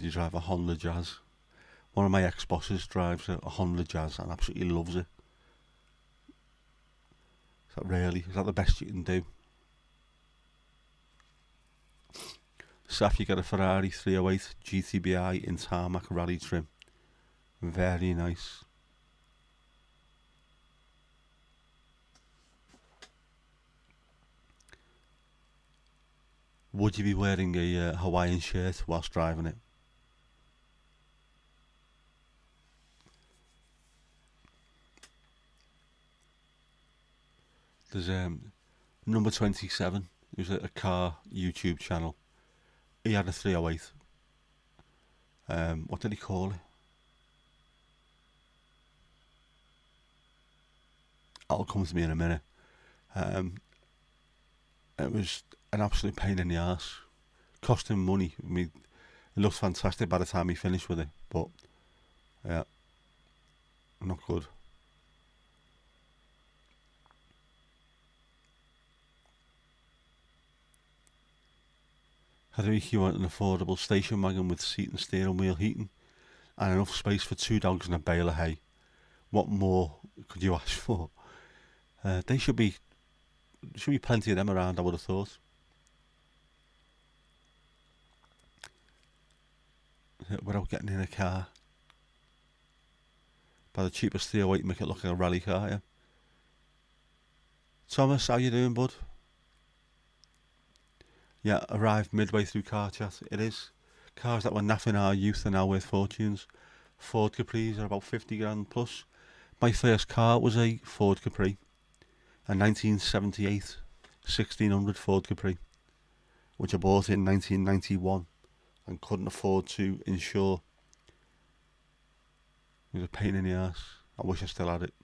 You drive a Honda Jazz. One of my ex-bosses drives a Honda Jazz and absolutely loves it. Is that the best you can do? Saf, you get a Ferrari 308 GTBI in tarmac rally trim. Very nice. Would you be wearing a Hawaiian shirt whilst driving it? There's number 27, who's a car YouTube channel. He had a 308. What did he call it? That'll come to me in a minute. It was an absolute pain in the arse. Cost him money. I mean, it looked fantastic by the time he finished with it, but yeah, not good. Haruki want an affordable station wagon with seat and steering wheel heating and enough space for 2 dogs and a bale of hay. What more could you ask for? There should be plenty of them around, I would have thought. Without getting in a car. By the cheapest 308, make it look like a rally car, yeah. Thomas, how you doing, bud? Yeah, arrived midway through car chat. It is. Cars that were naff in our youth are now worth fortunes. Ford Capris are about 50 grand plus. My first car was a Ford Capri. A 1978 1600 Ford Capri, which I bought in 1991 and couldn't afford to insure. It was a pain in the ass. I wish I still had it.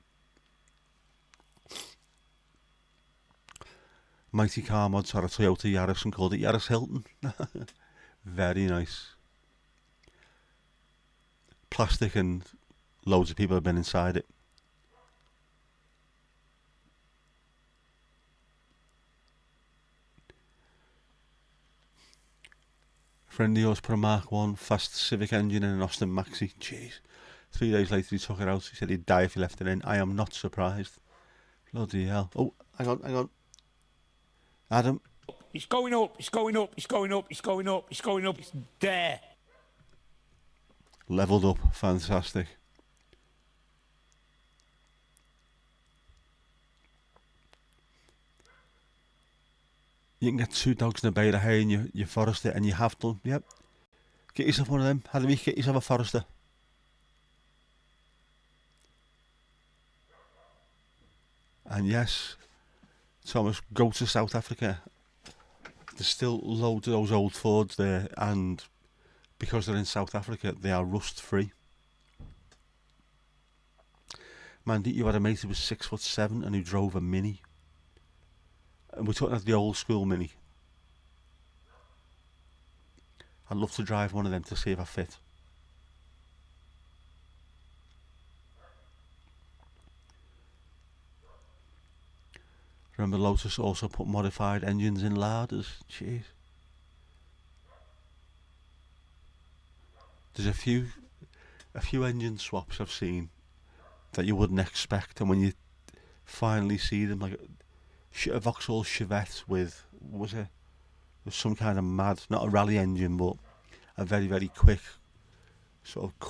Mighty Car Mods had a Toyota Yaris and called it Yaris Hilton. Very nice. Plastic and loads of people have been inside it. A friend of yours put a Mark 1 fast Civic engine in an Austin Maxi. Jeez. 3 days later he took it out. He said he'd die if he left it in. I am not surprised. Bloody hell. Oh, hang on. Adam.
It's going up, it's going up, it's going up, it's going up, it's going up, it's there.
Levelled up, fantastic. You can get 2 dogs and a bale of hay and you forest it, and you have done. Yep. Get yourself one of them. How do we get yourself a forester? And yes, Thomas, go to South Africa. There's still loads of those old Fords there, and because they're in South Africa, they are rust free. Man, you had a mate who was 6'7" and who drove a Mini. And we're talking about the old school Mini. I'd love to drive one of them to see if I fit. Remember Lotus also put modified engines in larders? Jeez. There's a few engine swaps I've seen that you wouldn't expect, and when you finally see them, like a Vauxhall Chevette with, was some kind of mad, not a rally engine, but a very, very quick sort of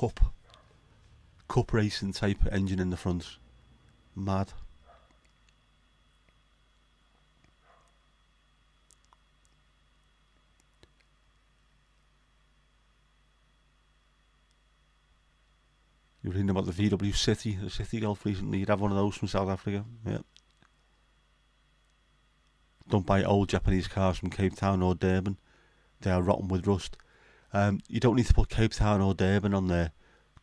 cup racing type engine in the front. Mad. You were reading about the VW City, the City Golf recently. You'd have one of those from South Africa. Yeah. Don't buy old Japanese cars from Cape Town or Durban. They are rotten with rust. You don't need to put Cape Town or Durban on there.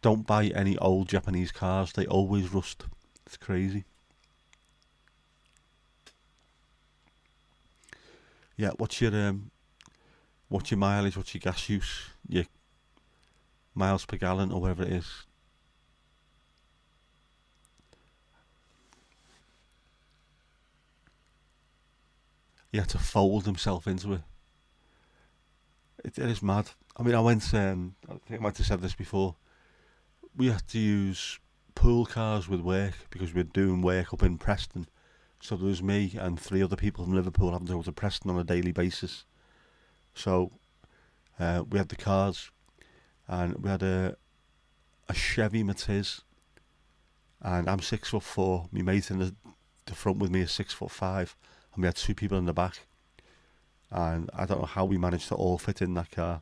Don't buy any old Japanese cars. They always rust. It's crazy. Yeah, what's your mileage? What's your gas use? Your miles per gallon or whatever it is. He had to fold himself into it. It is mad. I mean, I went. I think I might have said this before. We had to use pool cars with work because we were doing work up in Preston. So there was me and 3 other people from Liverpool having to go to Preston on a daily basis. So we had the cars, and we had a Chevy Matiz, and I'm 6'4". My mate in the front with me is 6'5", and we had 2 people in the back. And I don't know how we managed to all fit in that car.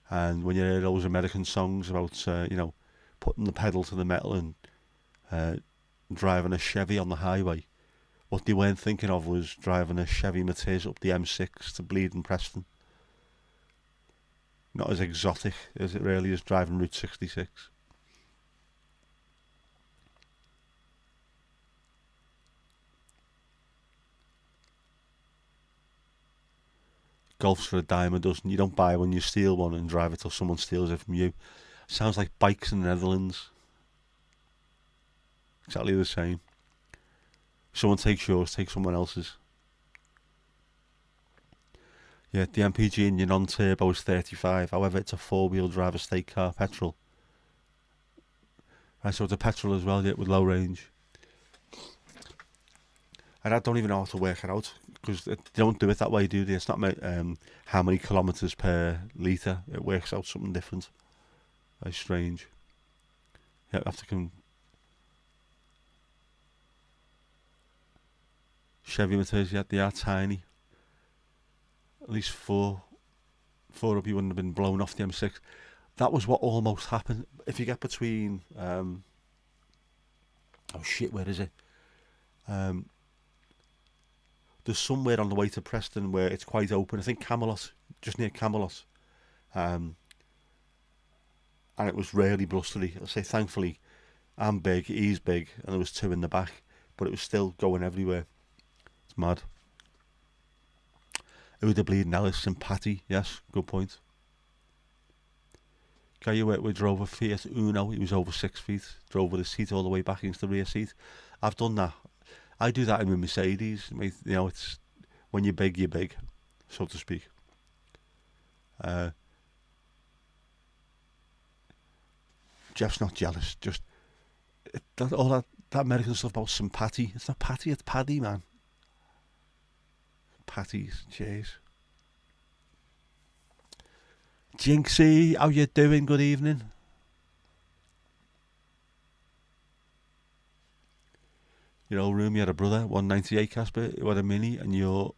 And when you hear those American songs about putting the pedal to the metal and driving a Chevy on the highway, what they weren't thinking of was driving a Chevy Matiz up the M6 to Bleeding Preston. Not as exotic as it really is driving Route 66. Golf's for a dime a dozen. You don't buy one, you steal one and drive it till someone steals it from you. Sounds like bikes in the Netherlands. Exactly the same. Someone takes yours, take someone else's. Yeah, the MPG in your non-turbo is 35. However, it's a 4-wheel drive estate car, petrol. Right, so it's a petrol as well, yeah, with low range. And I don't even know how to work it out, because they don't do it that way, do they? It's not how many kilometres per litre. It works out something different. Very strange. Yeah, I have to Chevy Matiz, yeah, they are tiny. At least 4 of you wouldn't have been blown off the M6. That was what almost happened. If you get between... oh shit, where is it? There's somewhere on the way to Preston where it's quite open. I think Camelot, just near Camelot. And it was really blustery. I'll say, thankfully, I'm big, he's big, and there was 2 in the back. But it was still going everywhere. It's mad. Who the bleeding Alice and Patty? Yes, good point. Guy you worked with drove a Fiat Uno. He was over 6 feet. Drove with his seat all the way back into the rear seat. I've done that. I do that in my Mercedes. It's when you're big, so to speak. Jeff's not jealous. Just all that American stuff about some Patty. It's not Patty, it's Paddy, man. Patties, cheers. Jinxie, how you doing? Good evening. Your old room, you had a brother, 198 Casper, who had a Mini, and your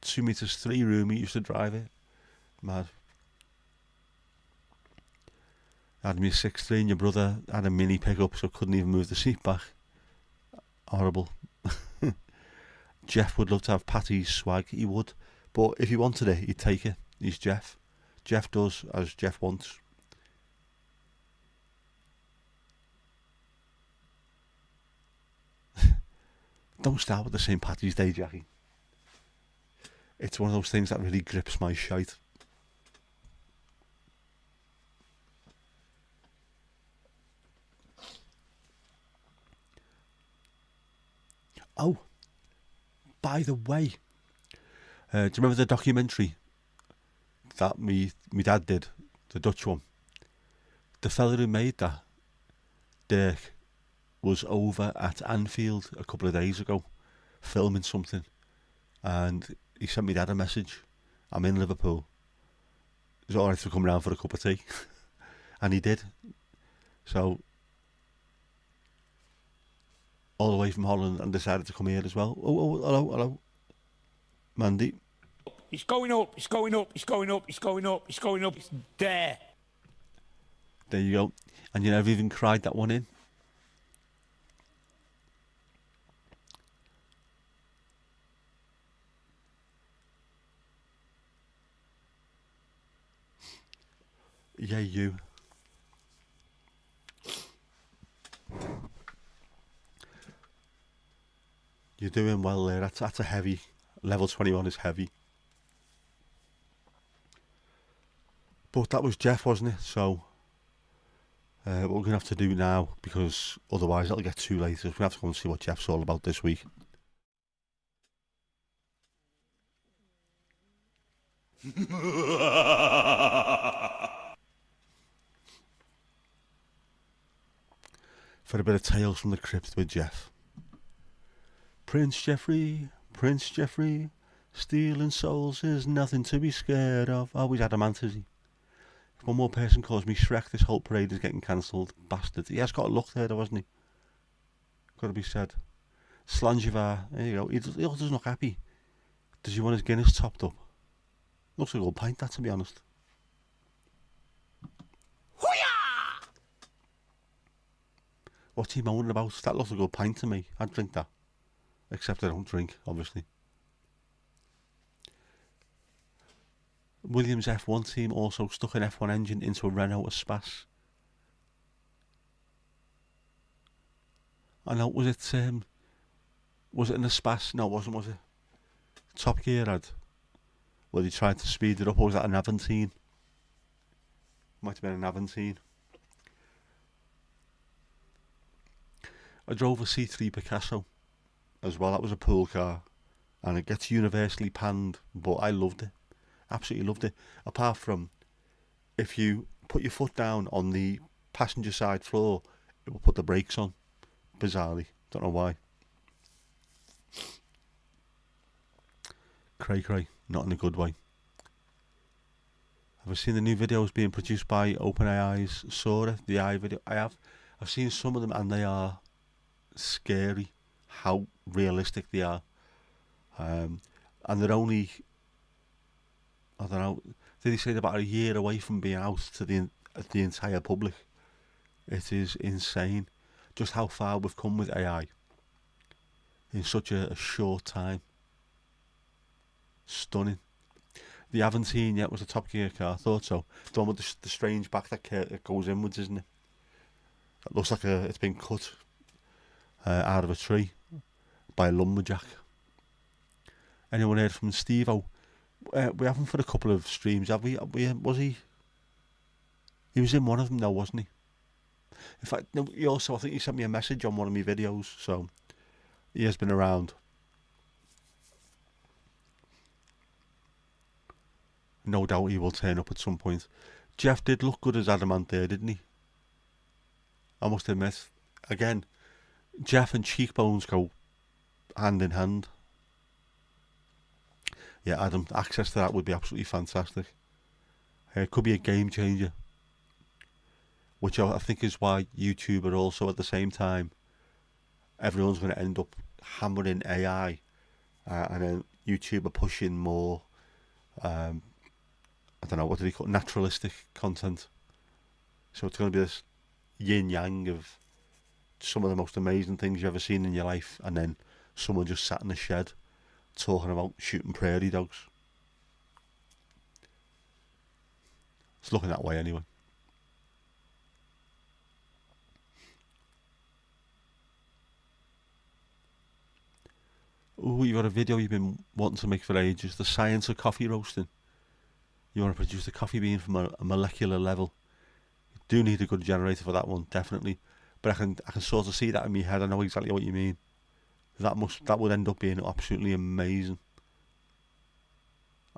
2 meters 3 roomie used to drive it. Mad. Had me 6'3", and your brother had a Mini pickup, so couldn't even move the seat back. Horrible. Jeff would love to have Patty's swag, he would. But if he wanted it, he'd take it. He's Jeff. Jeff does as Jeff wants. Don't start with the St. Patty's Day, Jackie. It's one of those things that really grips my shite. Oh, by the way, do you remember the documentary that me dad did, the Dutch one? The fella who made that, Dirk, was over at Anfield a couple of days ago, filming something, and he sent me dad a message. I'm in Liverpool. Is it alright to come round for a cup of tea? And he did. So, all the way from Holland, and decided to come here as well. Oh, hello. Mandy.
It's going up, it's going up, it's going up, it's going up, it's going up, it's there.
There you go. And you never even cried that one in. Yeah, you. You're doing well there. That's a heavy level 21 is heavy. But that was Jeff, wasn't it? So what we're going to have to do now, because otherwise it'll get too late, is we're going to have to go and see what Jeff's all about this week. For a bit of Tales from the Crypt with Jeff. Prince Jeffrey, stealing souls is nothing to be scared of. Oh, he's adamant, is he? If one more person calls me Shrek, this whole parade is getting cancelled. Bastard. He has got a look there, though, hasn't he? Got to be said. Slangivar, there you go. He doesn't look happy. Does he want his Guinness topped up? Looks like a good pint, that, to be honest. Hoo-yah! What's he moaning about? That looks like a good pint to me. I'd drink that. Except I don't drink, obviously. Williams F1 team also stuck an F1 engine into a Renault Espace. I know, was it an Espace? No, it wasn't, was it? Top Gear had. Well, they tried to speed it up, or was that an Aventine? Might have been an Aventine. I drove a C3 Picasso as well. That was a pool car, and it gets universally panned, but I loved it. Absolutely loved it. Apart from, if you put your foot down on the passenger side floor, it will put the brakes on. Bizarrely. Don't know why. Cray. Not in a good way. Have I seen the new videos being produced by OpenAI's Sora? The AI video? I have. I've seen some of them, and they are scary. How realistic they are. And they're only, I don't know, did he say they're about a year away from being out to the entire public? It is insane just how far we've come with AI in such a short time. Stunning. The Aventine, yeah, was a Top Gear car. I thought so. The one with the strange back that goes inwards, isn't it? It looks like it's been cut out of a tree by a lumberjack. Anyone heard from Steve-O? We haven't for a couple of streams, have we? Was he? He was in one of them, though, wasn't he? In fact, no, he also, I think he sent me a message on one of my videos, so he has been around. No doubt he will turn up at some point. Jeff did look good as Adamant there, didn't he? I must admit. Again, Jeff and cheekbones go hand in hand. Yeah, Adam, access to that would be absolutely fantastic. It could be a game changer. Which I think is why YouTube are also at the same time. Everyone's going to end up hammering AI. And then YouTube are pushing more, I don't know, what do they call it? Naturalistic content. So it's going to be this yin-yang of some of the most amazing things you've ever seen in your life, and then someone just sat in a shed talking about shooting prairie dogs. It's looking that way anyway. Oh, you got a video you've been wanting to make for ages. The science of coffee roasting. You want to produce the coffee bean from a molecular level. You do need a good generator for that one, definitely. But I can sort of see that in my head. I know exactly what you mean. That would end up being absolutely amazing.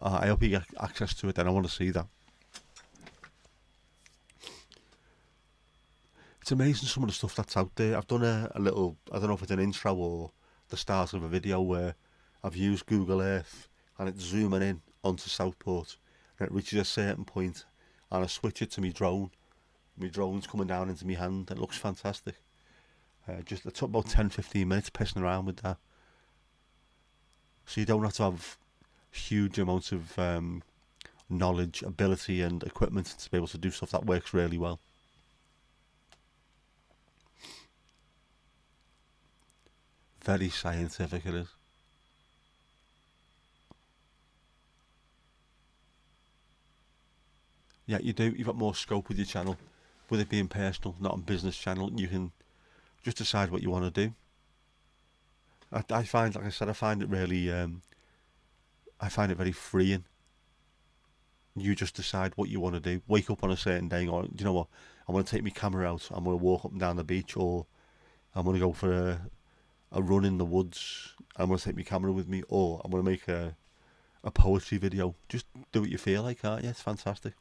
I hope you get access to it then. I want to see that. It's amazing some of the stuff that's out there. I've done a little, I don't know if it's an intro or the start of a video where I've used Google Earth and it's zooming in onto Southport, and it reaches a certain point and I switch it to my drone. My drone's coming down into my hand. It looks fantastic. It took about 10-15 minutes pissing around with that. So you don't have to have huge amounts of knowledge, ability and equipment to be able to do stuff that works really well. Very scientific it is. Yeah, you do. You've got more scope with your channel. With it being personal, not a business channel, you can just decide what you want to do. I find, like I said, I find it really I find it very freeing. You just decide what you want to do. Wake up on a certain day and go, do you know what? I want to take my camera out. I'm going to walk up and down the beach, or I'm going to go for a run in the woods. I'm going to take my camera with me, or I'm going to make a poetry video. Just do what you feel like, can't you? It's fantastic.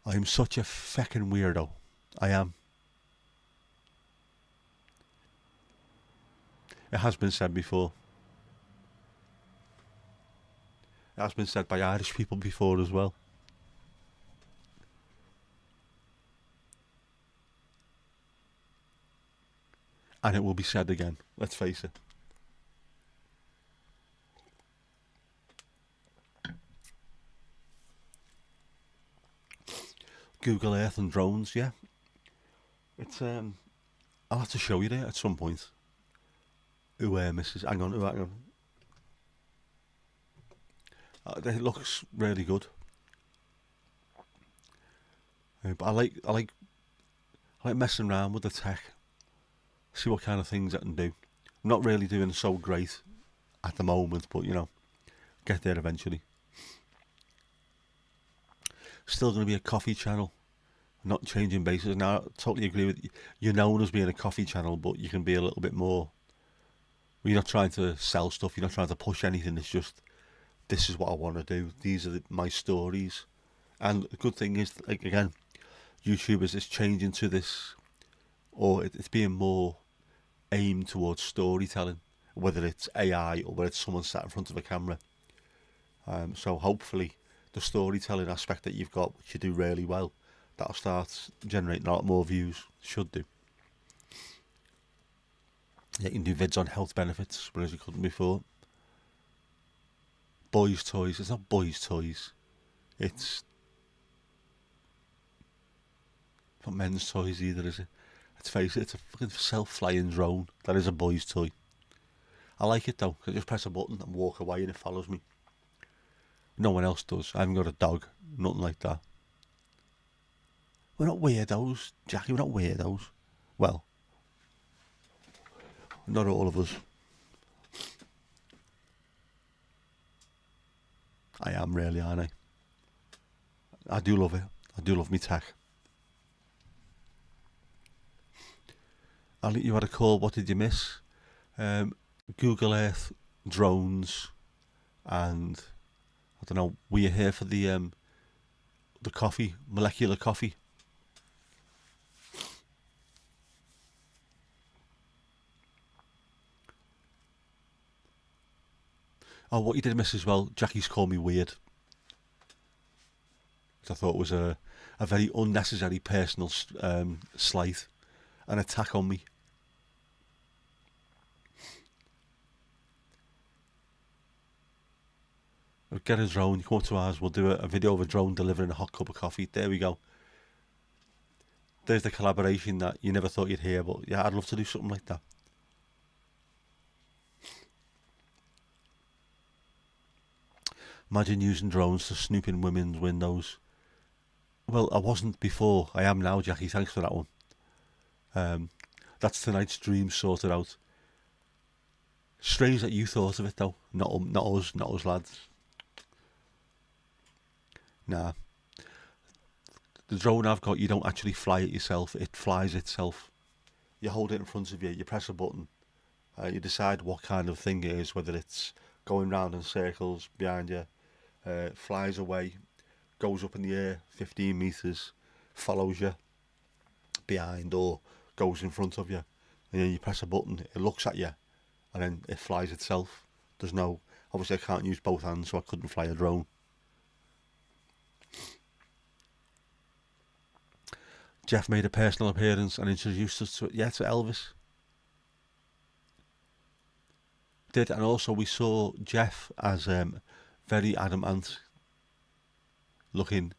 I'm such a feckin' weirdo. I am. It has been said before. It has been said by Irish people before as well. And it will be said again, let's face it. Google Earth and drones, yeah. It's I'll have to show you that at some point. Hang on. It looks really good. But I like messing around with the tech. See what kind of things I can do. I'm not really doing so great at the moment, but get there eventually. Still going to be a coffee channel, not changing bases. Now, I totally agree with you. You're known as being a coffee channel, but you can be a little bit more. You're not trying to sell stuff. You're not trying to push anything. It's just, this is what I want to do. These are my stories. And the good thing is, like, again, YouTubers is changing to this, or it's being more aimed towards storytelling, whether it's AI or whether it's someone sat in front of a camera. So hopefully the storytelling aspect that you've got, which you do really well, that'll start generating a lot more views. Should do. Yeah, you can do vids on health benefits, whereas you couldn't before. Boys' toys. It's not boys' toys. It's not men's toys either, is it? Let's face it, it's a fucking self-flying drone. That is a boy's toy. I like it though, because I just press a button and walk away and it follows me. No one else does. I haven't got a dog. Nothing like that. We're not weirdos, Jackie. We're not weirdos. Well, not all of us. I am really, aren't I? I do love it. I do love me tech. You had a call. What did you miss? Google Earth, drones, and I don't know. Were you here for the coffee, molecular coffee? Oh, what you did miss as well. Jackie's called me weird. Which I thought was a very unnecessary personal slight, an attack on me. Get a drone, you come up to ours, we'll do a video of a drone delivering a hot cup of coffee. There we go. There's the collaboration that you never thought you'd hear, but yeah, I'd love to do something like that. Imagine using drones to snoop in women's windows. Well, I wasn't before. I am now, Jackie. Thanks for that one. That's tonight's dream sorted out. Strange that you thought of it though. Not us lads. Nah. The drone I've got, you don't actually fly it yourself. It flies itself. You hold it in front of you. You press a button. You decide what kind of thing it is, whether it's going round in circles behind you, flies away, goes up in the air 15 metres, follows you behind, or goes in front of you. And then you press a button, it looks at you, and then it flies itself. There's no... Obviously I can't use both hands, so I couldn't fly a drone. Jeff made a personal appearance and introduced us to Elvis. Did, and also we saw Jeff as very adamant, looking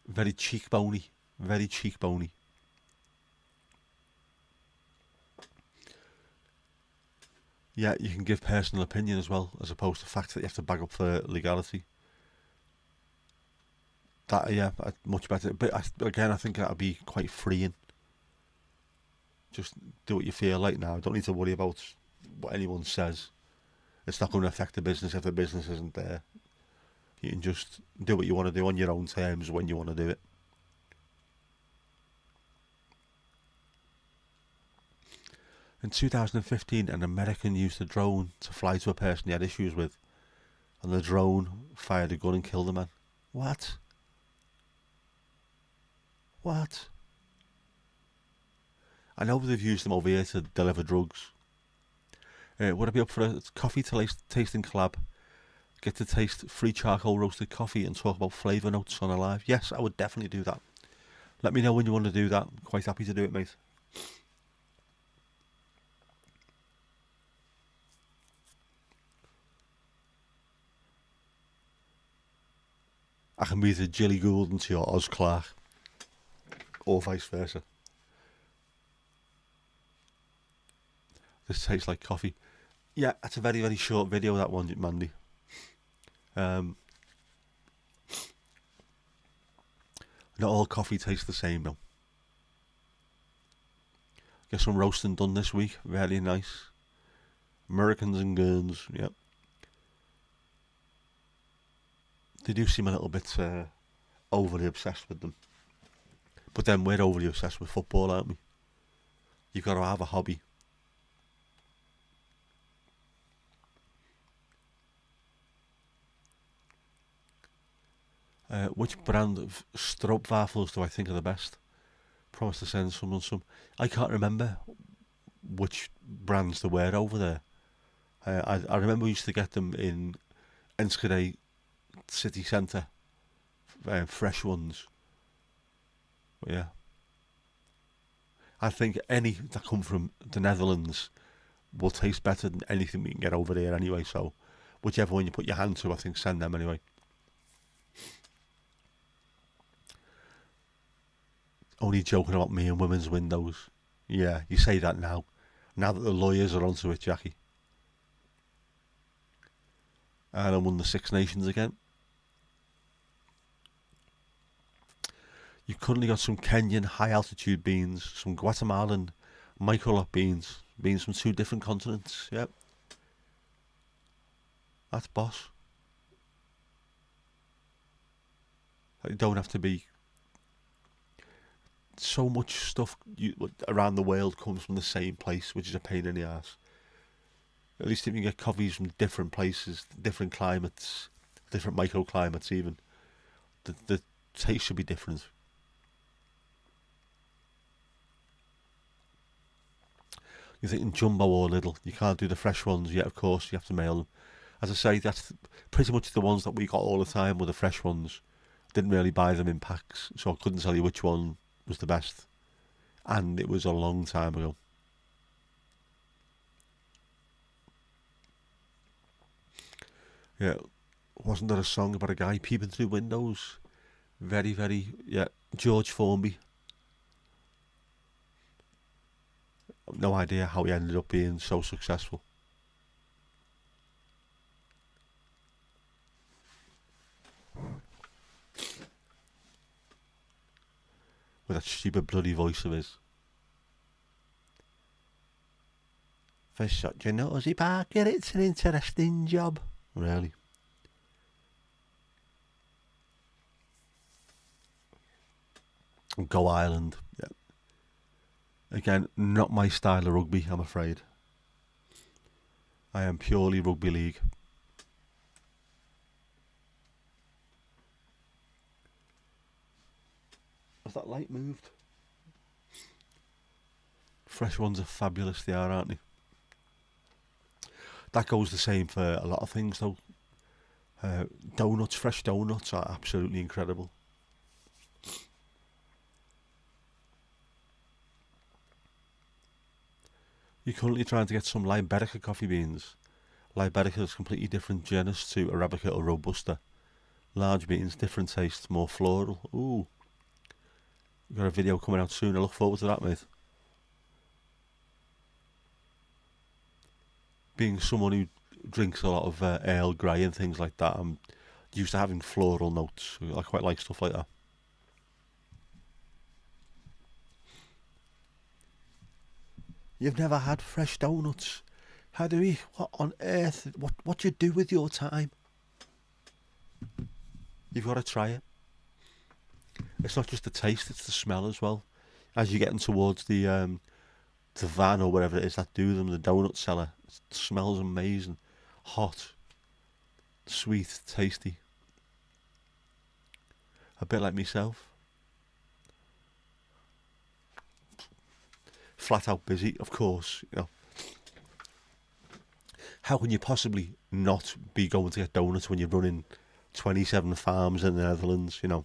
very cheekbony. Yeah, you can give personal opinion as well, as opposed to facts that you have to bag up for legality. That, yeah, much better. But again, I think that'd be quite freeing. Just do what you feel like now. Don't need to worry about what anyone says. It's not going to affect the business if the business isn't there. You can just do what you want to do on your own terms when you want to do it. In 2015, an American used a drone to fly to a person he had issues with, and the drone fired a gun and killed the man. What? What? I know they've used them over here to deliver drugs. Would I be up for a coffee tasting collab? Get to taste free charcoal roasted coffee and talk about flavour notes on a live? Yes, I would definitely do that. Let me know when you want to do that. I'm quite happy to do it, mate. I can be the Jilly Goulden to your Oz Clark, or vice versa. This tastes like coffee. Yeah, that's a very, very short video, that one, Mandy. Not all coffee tastes the same, though. Get some roasting done this week. Very nice. Americans and Guerns, yep. They do seem a little bit overly obsessed with them. But then we're overly obsessed with football, aren't we? You've got to have a hobby. Which brand of stroopwafels do I think are the best? Promise to send someone some. I can't remember which brands there were over there. I remember we used to get them in Enschede city centre, fresh ones. But yeah, I think any that come from the Netherlands will taste better than anything we can get over there anyway. So whichever one you put your hand to, I think send them anyway. Only joking about me and women's windows. Yeah, you say that now. Now that the lawyers are onto it, Jackie. And I won the Six Nations again. You've currently got some Kenyan high altitude beans, some Guatemalan microlot beans, beans from 2 different continents. Yep. That's boss. You don't have to be. So much stuff around the world comes from the same place, which is a pain in the ass. At least if you get coffees from different places, different climates, different microclimates even, the taste should be different. You're thinking jumbo or little. You can't do the fresh ones yet, of course. You have to mail them. As I say, that's pretty much the ones that we got all the time were the fresh ones. Didn't really buy them in packs, so I couldn't tell you which one was the best. And it was a long time ago. Yeah, wasn't there a song about a guy peeping through windows? Very, very, yeah, George Formby. No idea how he ended up being so successful. With that stupid bloody voice of his. For such a nosy Parker, it's an interesting job. Really. Go Ireland. Yeah. Again, not my style of rugby, I'm afraid. I am purely rugby league. Has that light moved? Fresh ones are fabulous, they are, aren't they? That goes the same for a lot of things, though. Donuts, fresh donuts are absolutely incredible. You're currently trying to get some Liberica coffee beans. Liberica is a completely different genus to Arabica or Robusta. Large beans, different tastes, more floral. Ooh. We've got a video coming out soon. I look forward to that, mate. Being someone who drinks a lot of Earl Grey and things like that, I'm used to having floral notes. I quite like stuff like that. You've never had fresh donuts? How do we? What on earth? What do you do with your time? You've got to try it. It's not just the taste; it's the smell as well. As you're getting towards the van or whatever it is that do them, the donut seller, it smells amazing, hot, sweet, tasty. A bit like myself. Flat out busy, of course. You know. How can you possibly not be going to get donuts when you're running 27 farms in the Netherlands, you know?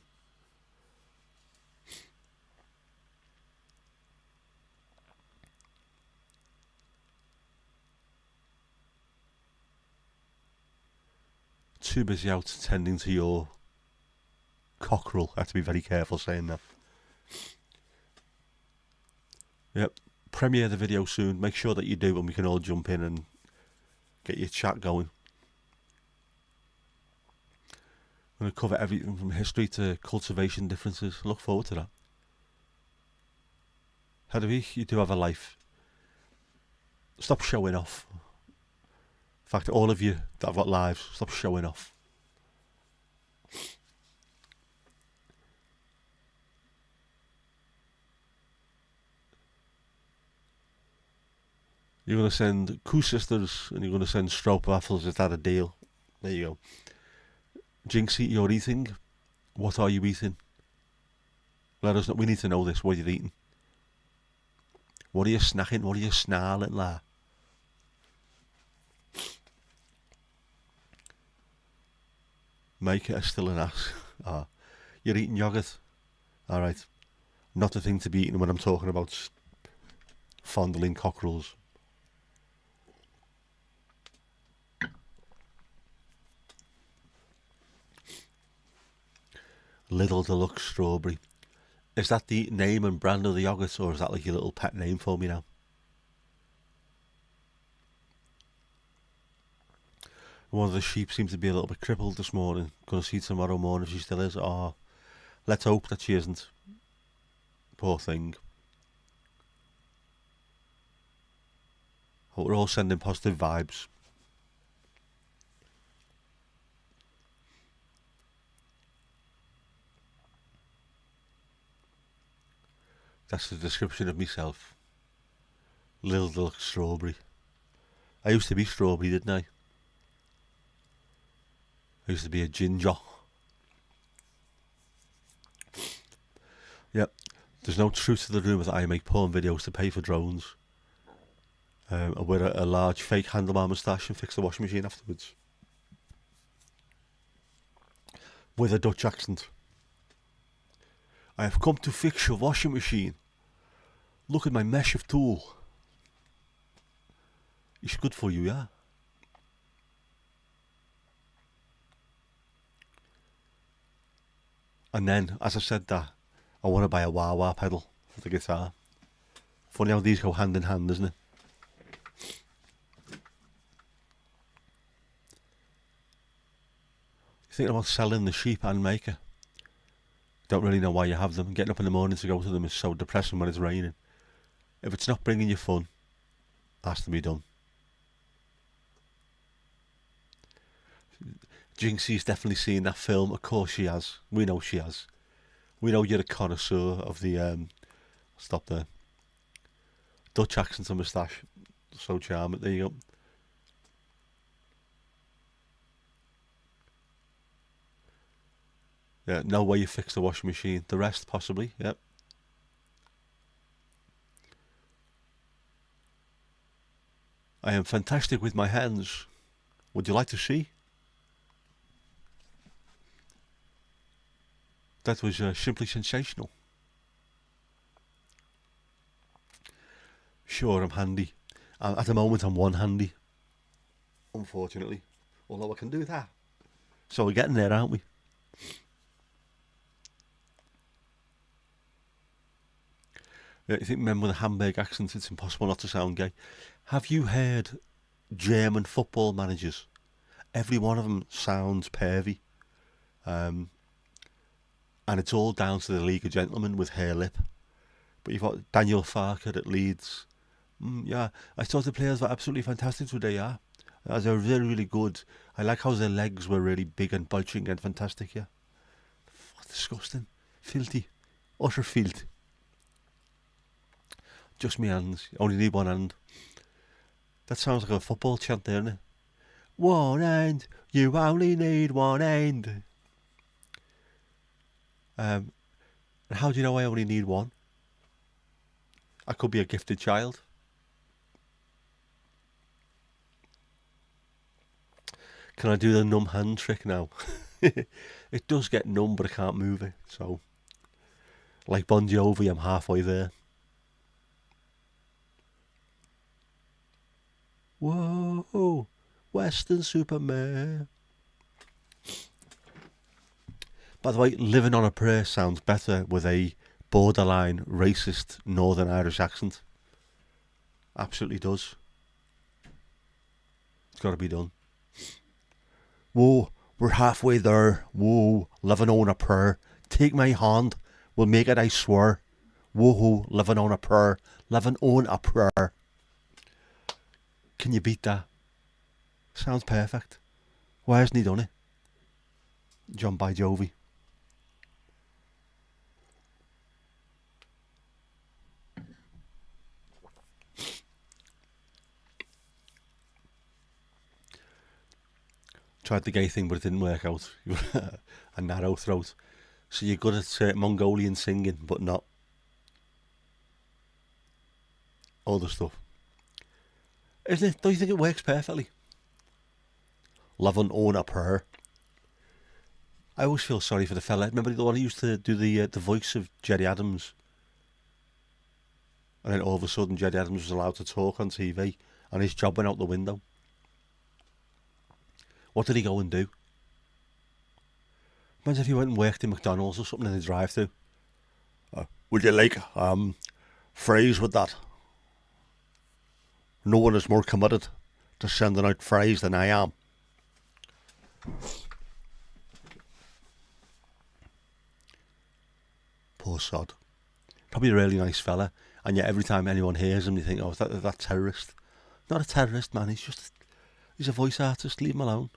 Too busy out tending to your cockerel. I have to be very careful saying that. Yep. Premiere the video soon. Make sure that you do and we can all jump in and get your chat going. I'm going to cover everything from history to cultivation differences. I look forward to that. Hedwig, you do have a life. Stop showing off. In fact, all of you that have got lives, stop showing off. You're going to send sisters and you're going to send stroopwafels. Is that a deal? There you go. Jinxie, you're eating. What are you eating? Let us know. We need to know this. What you're eating. What are you snacking? What are you snarling like? Make it still an ass. Ah, you're eating yogurt. Alright. Not the thing to be eating when I'm talking about fondling cockerels. Little Deluxe Strawberry. Is that the name and brand of the yogurt, or is that like your little pet name for me now? One of the sheep seems to be a little bit crippled this morning. Gonna see tomorrow morning if she still is. Oh, let's hope that she isn't. Poor thing. Hope we're all sending positive vibes. That's the description of myself. Little Deluxe Strawberry. I used to be strawberry, didn't I? I used to be a ginger. Yep. There's no truth to the rumour that I make porn videos to pay for drones. I wear a large fake handlebar moustache and fix the washing machine afterwards. With a Dutch accent. I have come to fix your washing machine. Look at my mesh of tool. It's good for you, yeah? And then, as I said that, I want to buy a wah-wah pedal for the guitar. Funny how these go hand in hand, isn't it? You're thinking about selling the sheep and maker. Don't really know why you have them. Getting up in the morning to go to them is so depressing when it's raining. If it's not bringing you fun, it has to be done. Jinxie's definitely seen that film. Of course she has. We know she has. We know you're a connoisseur of the stop there. Dutch accent and moustache. So charming. There you go. Yeah, no way you fix the washing machine. The rest possibly, yep. I am fantastic with my hands. Would you like to see? That was simply sensational. Sure, I'm handy. At the moment, I'm one-handy. Unfortunately. Although I can do that. So we're getting there, aren't we? I think men with a Hamburg accent, it's impossible not to sound gay. Have you heard German football managers? Every one of them sounds pervy. And it's all down to the League of Gentlemen with hair lip. But you've got Daniel Farke at Leeds, Yeah, I thought the players were absolutely fantastic today. Yeah, they were really, really good. I like how their legs were really big and bulging and fantastic. Yeah, disgusting, filthy, utter filth. Just me hands. Only need one hand. That sounds like a football chant there, doesn't it? One hand. You only need one hand. And how do you know I only need one? I could be a gifted child. Can I do the numb hand trick now? It does get numb, but I can't move it. So, like Bon Jovi, I'm halfway there. Whoa, Western Superman. By the way, living on a prayer sounds better with a borderline racist Northern Irish accent. Absolutely does. It's got to be done. Whoa, we're halfway there. Whoa, living on a prayer. Take my hand. We'll make it, I swear. Whoa, living on a prayer. Living on a prayer. Can you beat that? Sounds perfect. Why hasn't he done it? John by Jovi. Tried the gay thing, but it didn't work out. A narrow throat. So you're good at Mongolian singing, but not other stuff. Isn't it? Don't you think it works perfectly? Living on a prayer. I always feel sorry for the fella. Remember the one who used to do the voice of Jerry Adams? And then all of a sudden Jerry Adams was allowed to talk on TV and his job went out the window. What did he go and do? Imagine if he went and worked in McDonald's or something in the drive-thru. Would you like fries with that? No one is more committed to sending out fries than I am. Poor sod. Probably a really nice fella, and yet every time anyone hears him, you think, oh, is that terrorist? Not a terrorist, man. He's a voice artist. Leave him alone.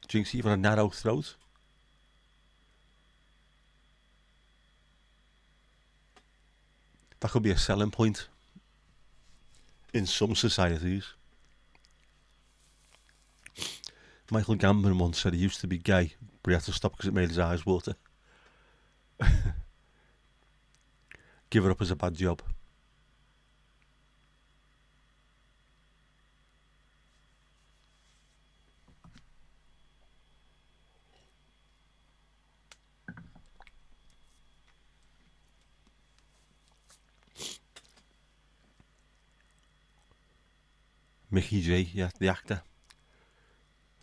Drinks even a narrow throat. That could be a selling point in some societies. Michael Gambon once said he used to be gay, but he had to stop because it made his eyes water. Give it up as a bad job. Mickey J, yeah, the actor.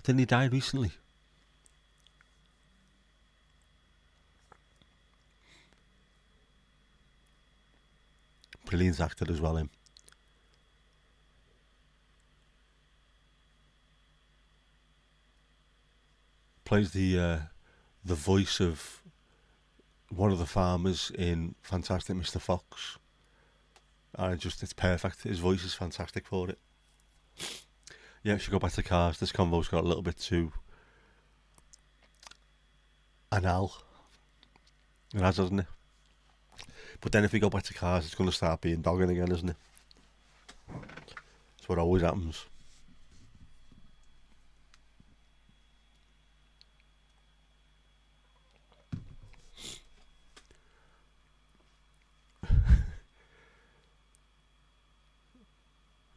Didn't he die recently? Brilliant actor as well, him. Plays the voice of one of the farmers in Fantastic Mr. Fox. And it's perfect. His voice is fantastic for it. Yeah, we should go back to cars. This convo's got a little bit too anal. It has, hasn't it? But then if we go back to cars, it's going to start being dogging again, isn't it? That's what always happens.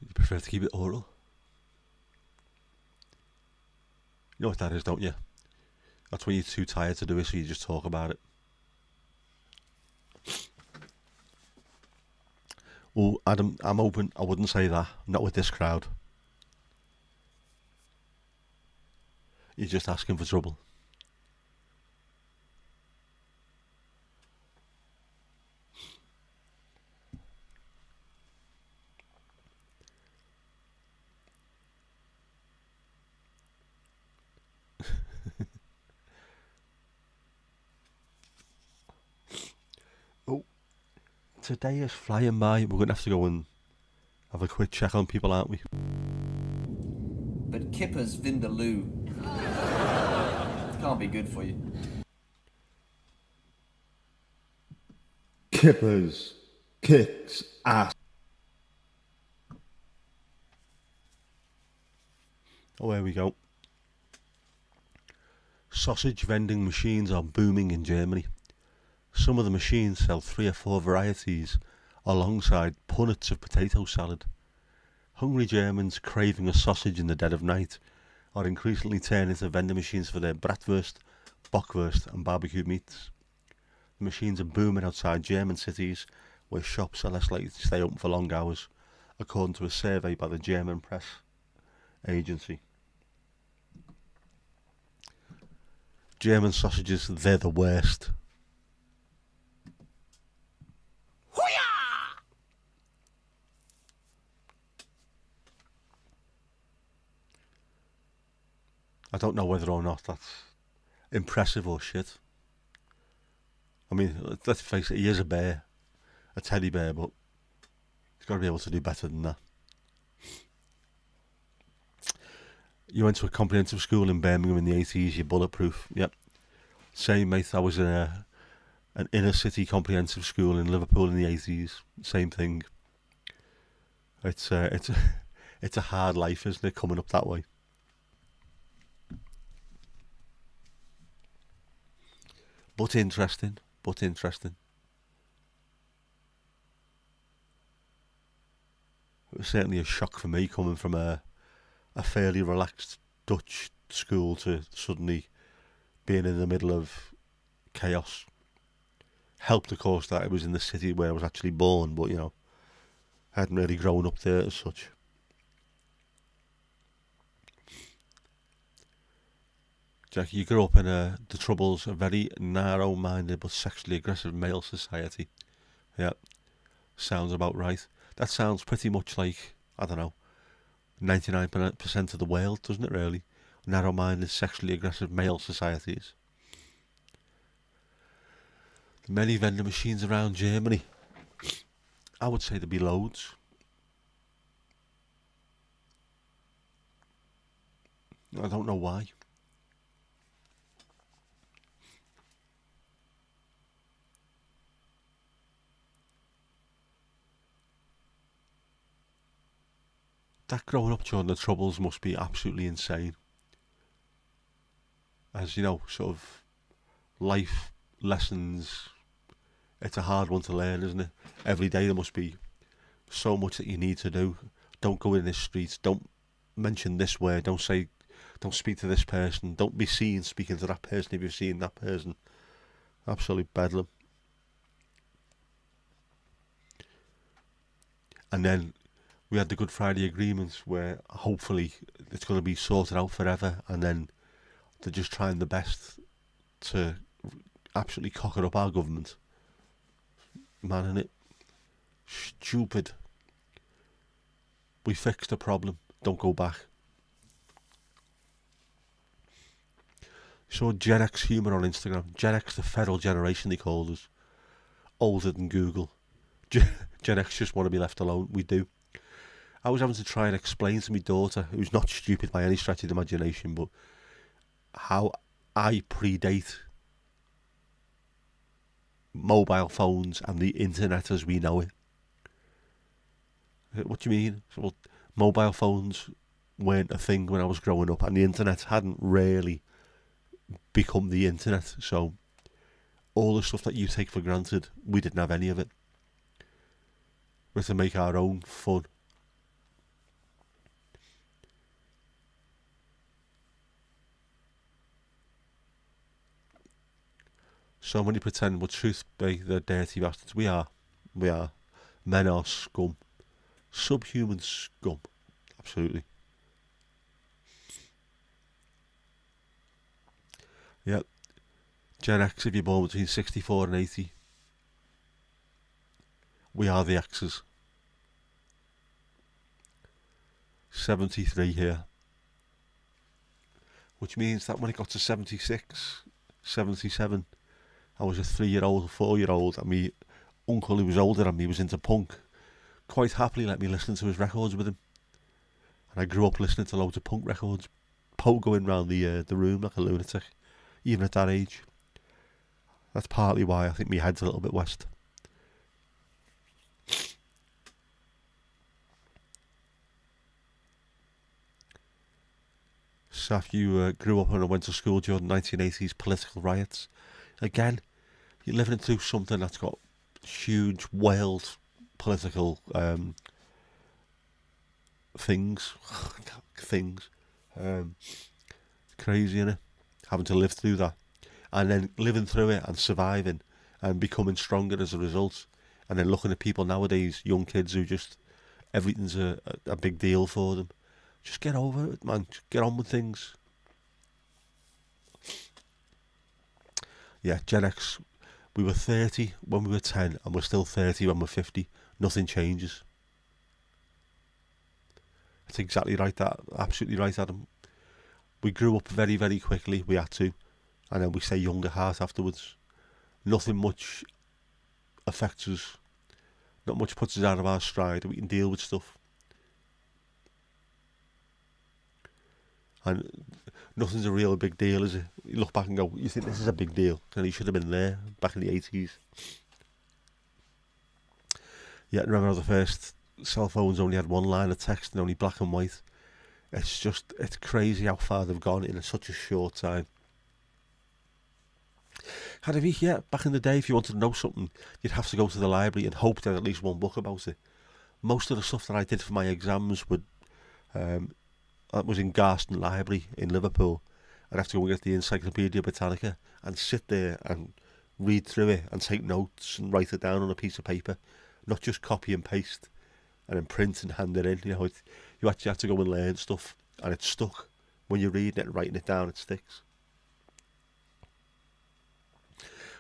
You prefer to keep it oral? You know what that is, don't you? That's when you're too tired to do it, so you just talk about it. Oh, Adam, I'm open. I wouldn't say that. Not with this crowd. You're just asking for trouble. Oh, today is flying by. We're going to have to go and have a quick check on people, aren't we?
But Kipper's Vindaloo can't be good for you.
Kippers kicks ass.
Oh, here we go. Sausage vending machines are booming in Germany. Some of the machines sell 3 or 4 varieties alongside punnets of potato salad. Hungry Germans craving a sausage in the dead of night are increasingly turning to vending machines for their bratwurst, bockwurst and barbecued meats. The machines are booming outside German cities where shops are less likely to stay open for long hours, according to a survey by the German press agency. German sausages, they're the worst. I don't know whether or not that's impressive or shit. I mean, let's face it, he is a bear, a teddy bear, but he's got to be able to do better than that. You went to a comprehensive school in Birmingham in the 80s, you're bulletproof. Yep. Same, mate. I was in an inner city comprehensive school in Liverpool in the 80s. Same thing. It's a hard life, isn't it, coming up that way? But interesting. It was certainly a shock for me coming from a fairly relaxed Dutch school to suddenly being in the middle of chaos. Helped, of course, that it was in the city where I was actually born, but, you know, I hadn't really grown up there as such. Jack, you grew up in the troubles, a very narrow-minded but sexually aggressive male society. Yeah, sounds about right. That sounds pretty much like, I don't know, 99% of the world, doesn't it really? Narrow-minded, sexually aggressive male societies. Many vending machines around Germany. I would say there'd be loads. I don't know why. That growing up during the Troubles must be absolutely insane. As you know, sort of life lessons, it's a hard one to learn, isn't it? Every day there must be so much that you need to do. Don't go in this street, don't mention this word, don't speak to this person, don't be seen speaking to that person if you've seen that person. Absolute bedlam. And then we had the Good Friday agreements where hopefully it's going to be sorted out forever, and then they're just trying the best to absolutely cocker up our government. Man, innit? Stupid. We fixed the problem. Don't go back. Saw Gen X humour on Instagram. Gen X, the feral generation they called us. Older than Google. Gen X just want to be left alone. We do. I was having to try and explain to my daughter, who's not stupid by any stretch of the imagination, but how I predate mobile phones and the internet as we know it. What do you mean? Well, mobile phones weren't a thing when I was growing up, and the internet hadn't really become the internet. So all the stuff that you take for granted, we didn't have any of it. We had to make our own fun. So many pretend, but truth be, they're dirty bastards. We are. Men are scum. Subhuman scum. Absolutely. Yep. Gen X, if you're born between 64 and 80. We are the X's. 73 here. Which means that when it got to 76, 77, I was a 3-year-old, 4-year-old, and my uncle who was older than me was into punk. quite happily let me listen to his records with him. And I grew up listening to loads of punk records, pogoing round the room like a lunatic, even at that age. That's partly why I think my head's a little bit west. Saf, you grew up and went to school during the 1980s political riots. Again, you're living through something that's got huge, wild political things. Crazy, innit? Having to live through that. And then living through it and surviving and becoming stronger as a result. And then looking at people nowadays, young kids who just, everything's a big deal for them. Just get over it, man. Just get on with things. Yeah, Gen X, we were 30 when we were 10 and we're still 30 when we're 50. Nothing changes. That's exactly right, that. Absolutely right, Adam. We grew up very, very quickly. We had to. And then we stay young at heart afterwards. Nothing much affects us. Not much puts us out of our stride. We can deal with stuff. And nothing's a real big deal, is it? You look back and go, you think this is a big deal, and you should have been there back in the 80s. Yeah, remember the first cell phones only had one line of text and only black and white. It's crazy how far they've gone in such a short time. Back in the day, if you wanted to know something, you'd have to go to the library and hope there was at least one book about it. Most of the stuff that I did for my exams that was in Garston Library in Liverpool. I'd have to go and get the Encyclopedia Britannica and sit there and read through it and take notes and write it down on a piece of paper, not just copy and paste and then print and hand it in. You actually have to go and learn stuff, and it's stuck. When you're reading it and writing it down, it sticks.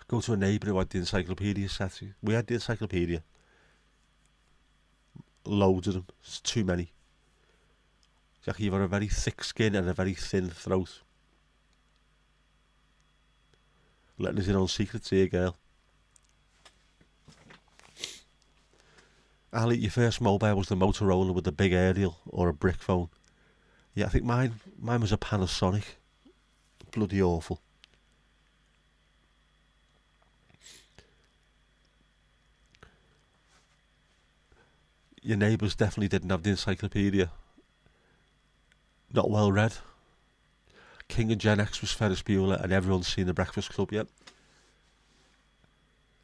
Go to a neighbour who had the encyclopedia set. We had the encyclopedia. Loads of them. It's too many. It's like you've got a very thick skin and a very thin throat. Letting us in on secrets here, girl. Ali, your first mobile was the Motorola with the big aerial or a brick phone. Yeah, I think mine was a Panasonic. Bloody awful. Your neighbours definitely didn't have the encyclopedia. Not well read. King of Gen X was Ferris Bueller, and everyone's seen The Breakfast Club yet.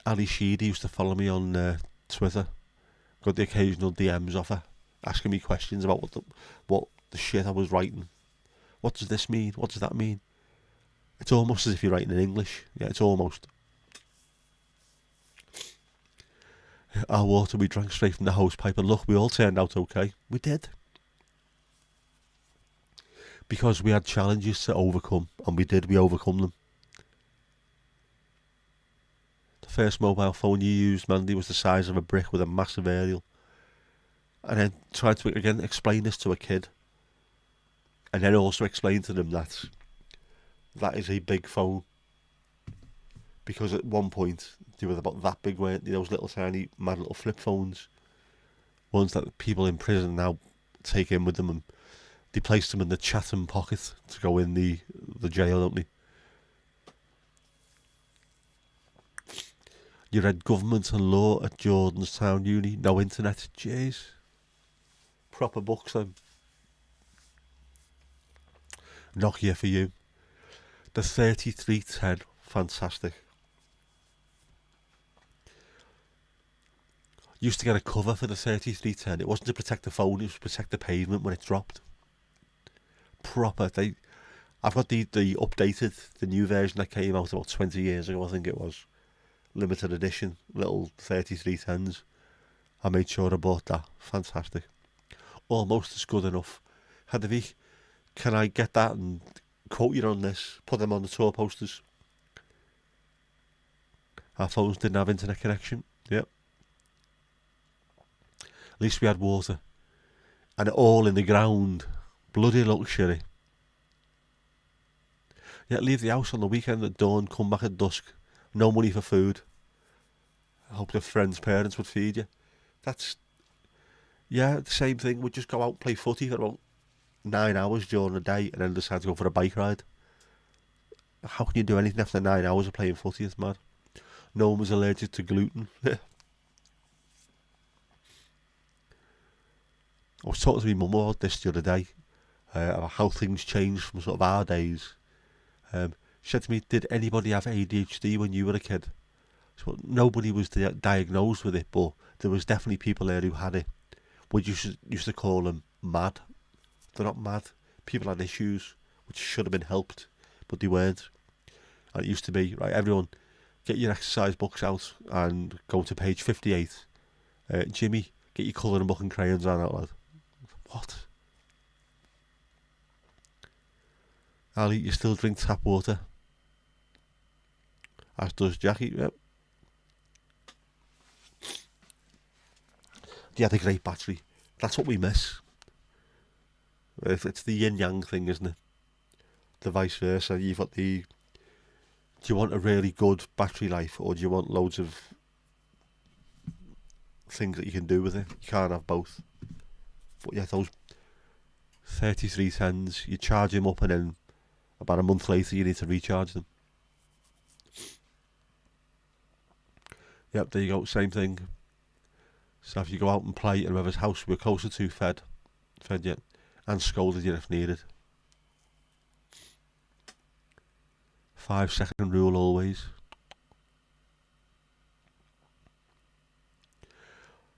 Ali Sheedy used to follow me on Twitter. Got the occasional DMs off her, asking me questions about what the shit I was writing. What does this mean? What does that mean? It's almost as if you're writing in English. Yeah, it's almost. Our water we drank straight from the hose pipe, and look, we all turned out okay. We did. Because we had challenges to overcome, and we overcome them. The first mobile phone you used, Mandy, was the size of a brick with a massive aerial. And then tried to, again, explain this to a kid. And then also explain to them that is a big phone. Because at one point, they were about that big, weren't they? Those little tiny, mad little flip phones. Ones that people in prison now take in with them, and they place them in the Chatham pocket to go in the jail, don't they? You read government and law at Jordanstown Uni. No internet. Jeez. Proper books then. Nokia for you. The 3310. Fantastic. Used to get a cover for the 3310. It wasn't to protect the phone, it was to protect the pavement when it dropped. Proper. I've got the updated, the new version that came out about 20 years ago, I think it was. Limited edition, little 3310s. I made sure I bought that. Fantastic. Almost as good enough. Hadavik, can I get that and quote you on this? Put them on the tour posters. Our phones didn't have internet connection. Yep. At least we had water. And it all in the ground. Bloody luxury. Yeah, leave the house on the weekend at dawn, come back at dusk. No money for food. I hope your friends' parents would feed you. Yeah, the same thing. We'd just go out and play footy for about 9 hours during the day and then decide to go for a bike ride. How can you do anything after 9 hours of playing footy? It's mad. No one was allergic to gluten. I was talking to my mum about this the other day, about how things changed from sort of our days. She said to me, did anybody have ADHD when you were a kid? So nobody was diagnosed with it, but there was definitely people there who had it. We used to call them mad. They're not mad. People had issues which should have been helped, but they weren't. And it used to be, right, everyone, get your exercise books out and go to page 58. Jimmy, get your colouring book and crayons on out, lad. What? Ali, you still drink tap water? As does Jackie, yep. They had a great battery. That's what we miss. It's the yin-yang thing, isn't it? The vice versa. You've got the... Do you want a really good battery life, or do you want loads of things that you can do with it? You can't have both. But yeah, those 3310s, you charge them up and then about a month later you need to recharge them. Yep, there you go, same thing. So if you go out and play at whoever's house we're closer to fed you, and scolded you if needed. 5-second rule always.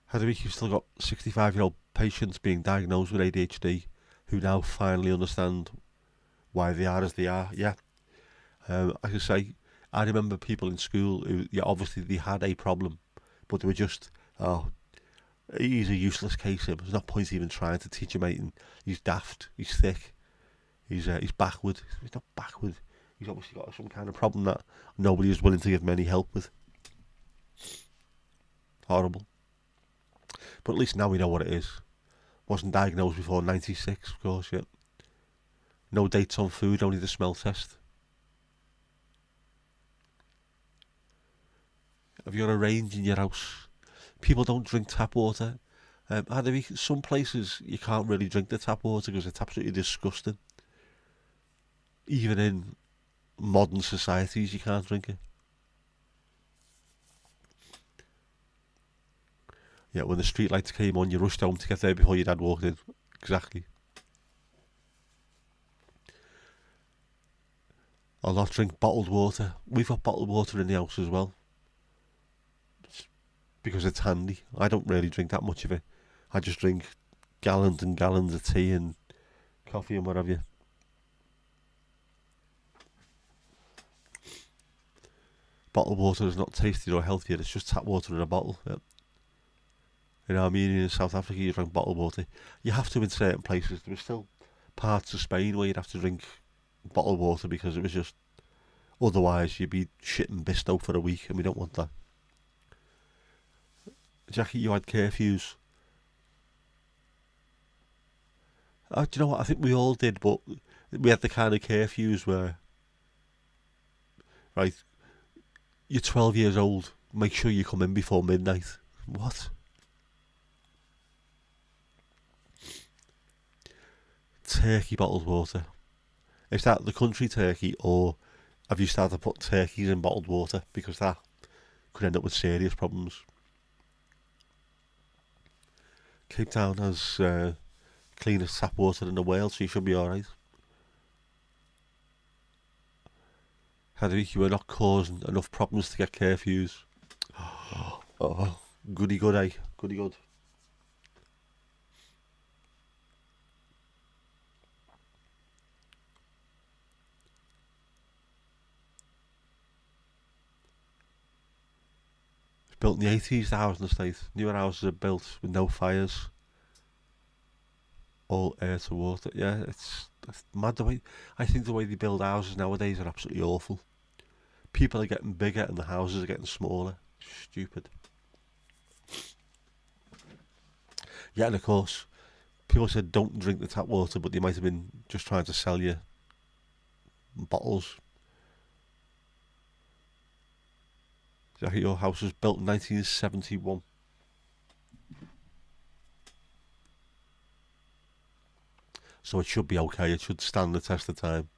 Hedwig, you've still got 65-year-old patients being diagnosed with ADHD who now finally understand why they are as they are. Yeah. I can say, I remember people in school who, yeah, obviously they had a problem, but they were just, oh, he's a useless case. There's no point even trying to teach him anything. He's daft. He's thick. He's backward. He's not backward. He's obviously got some kind of problem that nobody is willing to give him any help with. Horrible. But at least now we know what it is. Wasn't diagnosed before 96, of course, yet. No dates on food, only the smell test. Have you got a range in your house? People don't drink tap water. Some places you can't really drink the tap water because it's absolutely disgusting. Even in modern societies you can't drink it. Yeah, when the street lights came on, you rushed home to get there before your dad walked in. Exactly. I'll not drink bottled water. We've got bottled water in the house as well. Because it's handy. I don't really drink that much of it. I just drink gallons and gallons of tea and coffee and what have you. Bottled water is not tastier or healthier, it's just tap water in a bottle. Yep. In Armenia and South Africa you drink bottled water. You have to in certain places. There were still parts of Spain where you'd have to drink bottled water because it was just... Otherwise you'd be shitting Bisto for a week and we don't want that. Jackie, you had curfews. Do you know what? I think we all did, but we had the kind of curfews where... Right... You're 12 years old. Make sure you come in before midnight. What? Turkey bottled water. Is that the country turkey, or have you started to put turkeys in bottled water? Because that could end up with serious problems. Cape Town has cleanest tap water in the world, so you should be alright. Hedwig, you were not causing enough problems to get curfews. Oh, goody good, eh? Goody good. It's built in the 80s, the housing estate. Newer houses are built with no fires. All air to water. Yeah, it's mad the way... I think the way they build houses nowadays are absolutely awful. People are getting bigger and the houses are getting smaller. Stupid. Yeah, and of course, people said don't drink the tap water, but they might have been just trying to sell you bottles. Your house was built in 1971. So it should be okay. It should stand the test of time.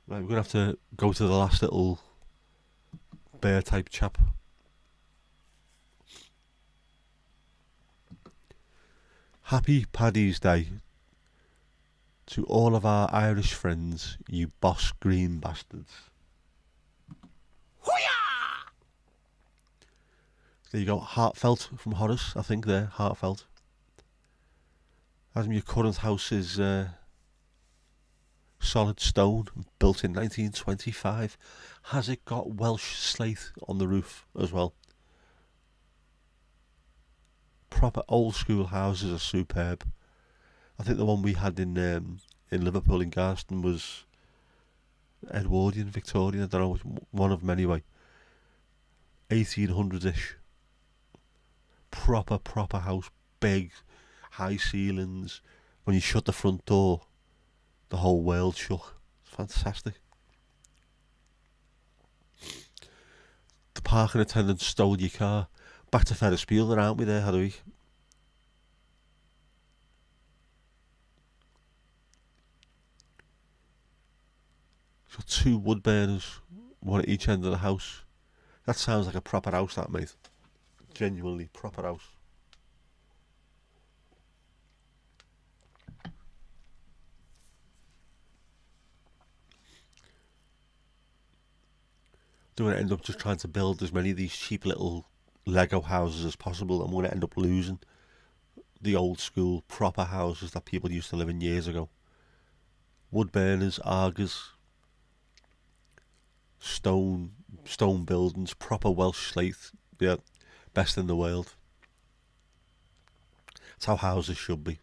Right, we're going to have to go to the last little bear type chap. Happy Paddy's Day to all of our Irish friends, you boss green bastards.
Hoo-yah!
There you go, heartfelt from Horace, I think there, heartfelt. As your current house is solid stone, built in 1925. Has it got Welsh slate on the roof as well? Proper old school houses are superb. I think the one we had in Liverpool in Garston was Edwardian, Victorian, I don't know, one of them anyway. 1800s-ish. Proper house, big, high ceilings. When you shut the front door, the whole world shook. It's fantastic. The parking attendant stole your car. Back to Ferris Bueller, aren't we there, Hadwick? So 2 wood burners, one at each end of the house. That sounds like a proper house, that, mate. Genuinely proper house. They're going to end up just trying to build as many of these cheap little Lego houses as possible, and we're going to end up losing the old school proper houses that people used to live in years ago. Wood burners, Argers, stone buildings, proper Welsh slate, yeah, best in the world. That's how houses should be.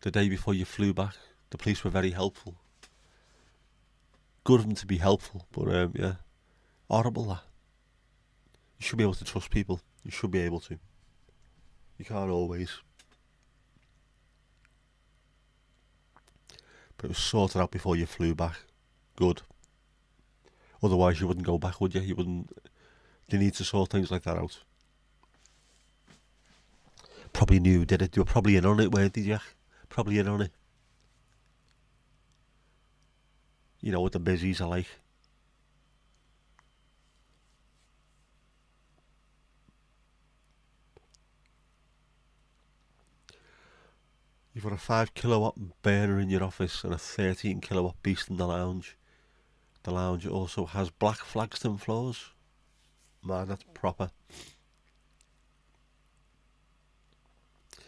The day before you flew back, the police were very helpful. Good of them to be helpful, but yeah, horrible that. You should be able to trust people. You should be able to. You can't always. But it was sorted out before you flew back. Good. Otherwise you wouldn't go back, would you? You wouldn't. You need to sort things like that out. Probably knew who did it. You were probably in on it, weren't you, Jack? Probably in on it. You know what the busies are like. You've got a 5 kilowatt burner in your office and a 13 kilowatt beast in the lounge. The lounge also has black flagstone floors. Man, that's proper. It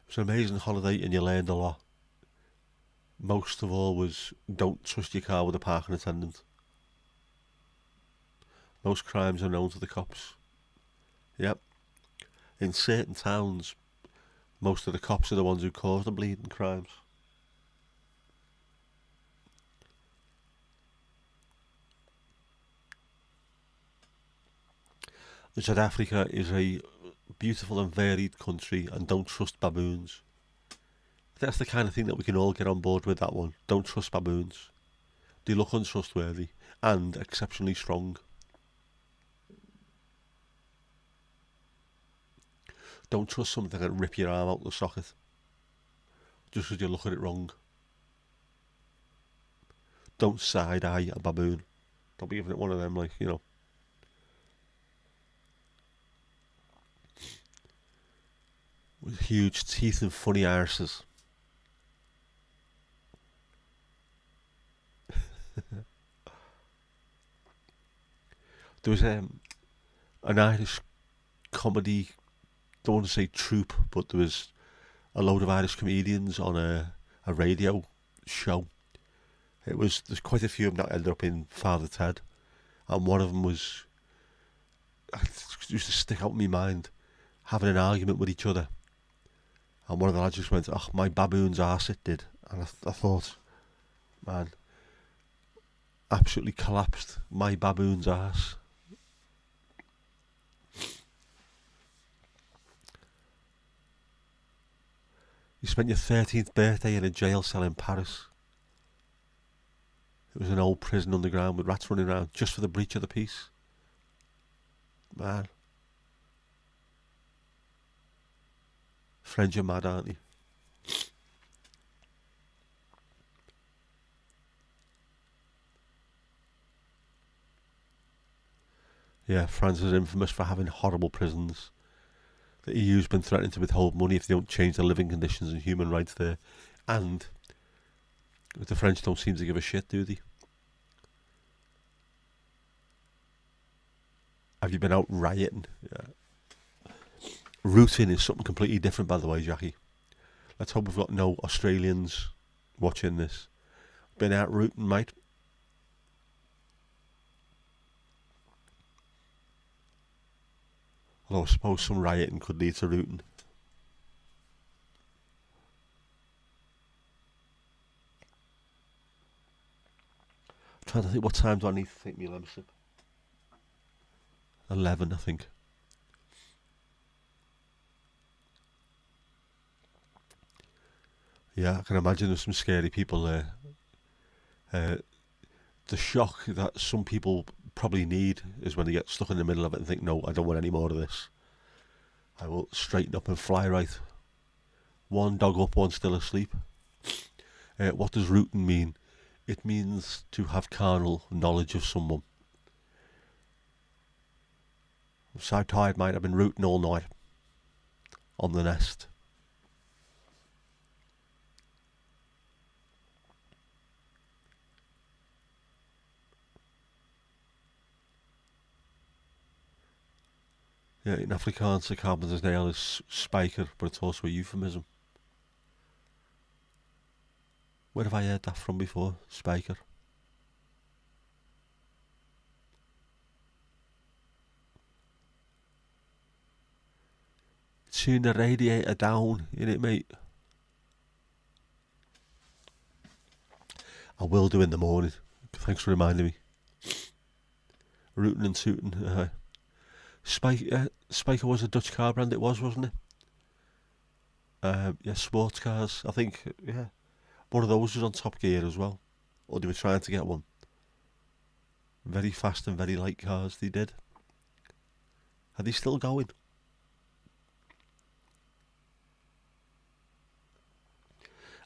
was an amazing holiday and you learned a lot. Most of all was, don't trust your car with a parking attendant. Most crimes are known to the cops. Yep. In certain towns, most of the cops are the ones who cause the bleeding crimes. South Africa is a beautiful and varied country, and don't trust baboons. That's the kind of thing that we can all get on board with, that one. Don't trust baboons. They look untrustworthy and exceptionally strong. Don't trust something that can rip your arm out the socket just because you look at it wrong. Don't side-eye a baboon. Don't be giving it one of them, like, you know. With huge teeth and funny arses. There was an Irish comedy, don't want to say troupe, but there was a load of Irish comedians on a radio show. There's quite a few of them that ended up in Father Ted, and one of them was, it used to stick out in my mind, having an argument with each other, and one of the lads just went, "Oh, my baboon's arse it did," and I thought, man, absolutely collapsed. My baboon's arse. You spent your 13th birthday in a jail cell in Paris. It was an old prison underground with rats running around just for the breach of the peace. Man. French are mad, aren't they? Yeah, France is infamous for having horrible prisons. The EU's been threatening to withhold money if they don't change the living conditions and human rights there. And the French don't seem to give a shit, do they? Have you been out rioting? Yeah. Rooting is something completely different, by the way, Jackie. Let's hope we've got no Australians watching this. Been out rooting, mate. Although I suppose some rioting could lead to rooting. I'm trying to think, what time do I need to take my lemsip? 11, I think. Yeah, I can imagine there's some scary people there. The shock that some people probably need is when they get stuck in the middle of it and think, no, I don't want any more of this. I will straighten up and fly right. One dog up, one still asleep. What does rooting mean? It means to have carnal knowledge of someone. I'm so tired, mate. I've been rooting all night on the nest. Yeah, in Afrikaans, the carpenter's nail is spiker, but it's also a euphemism. Where have I heard that from before? Spiker. Turn the radiator down, innit, mate? I will do in the morning. Thanks for reminding me. Rootin' and tootin'. Spiker was a Dutch car brand, it was, wasn't it? Yeah, sports cars. I think, yeah. One of those was on Top Gear as well. Or they were trying to get one. Very fast and very light cars, they did. Are they still going?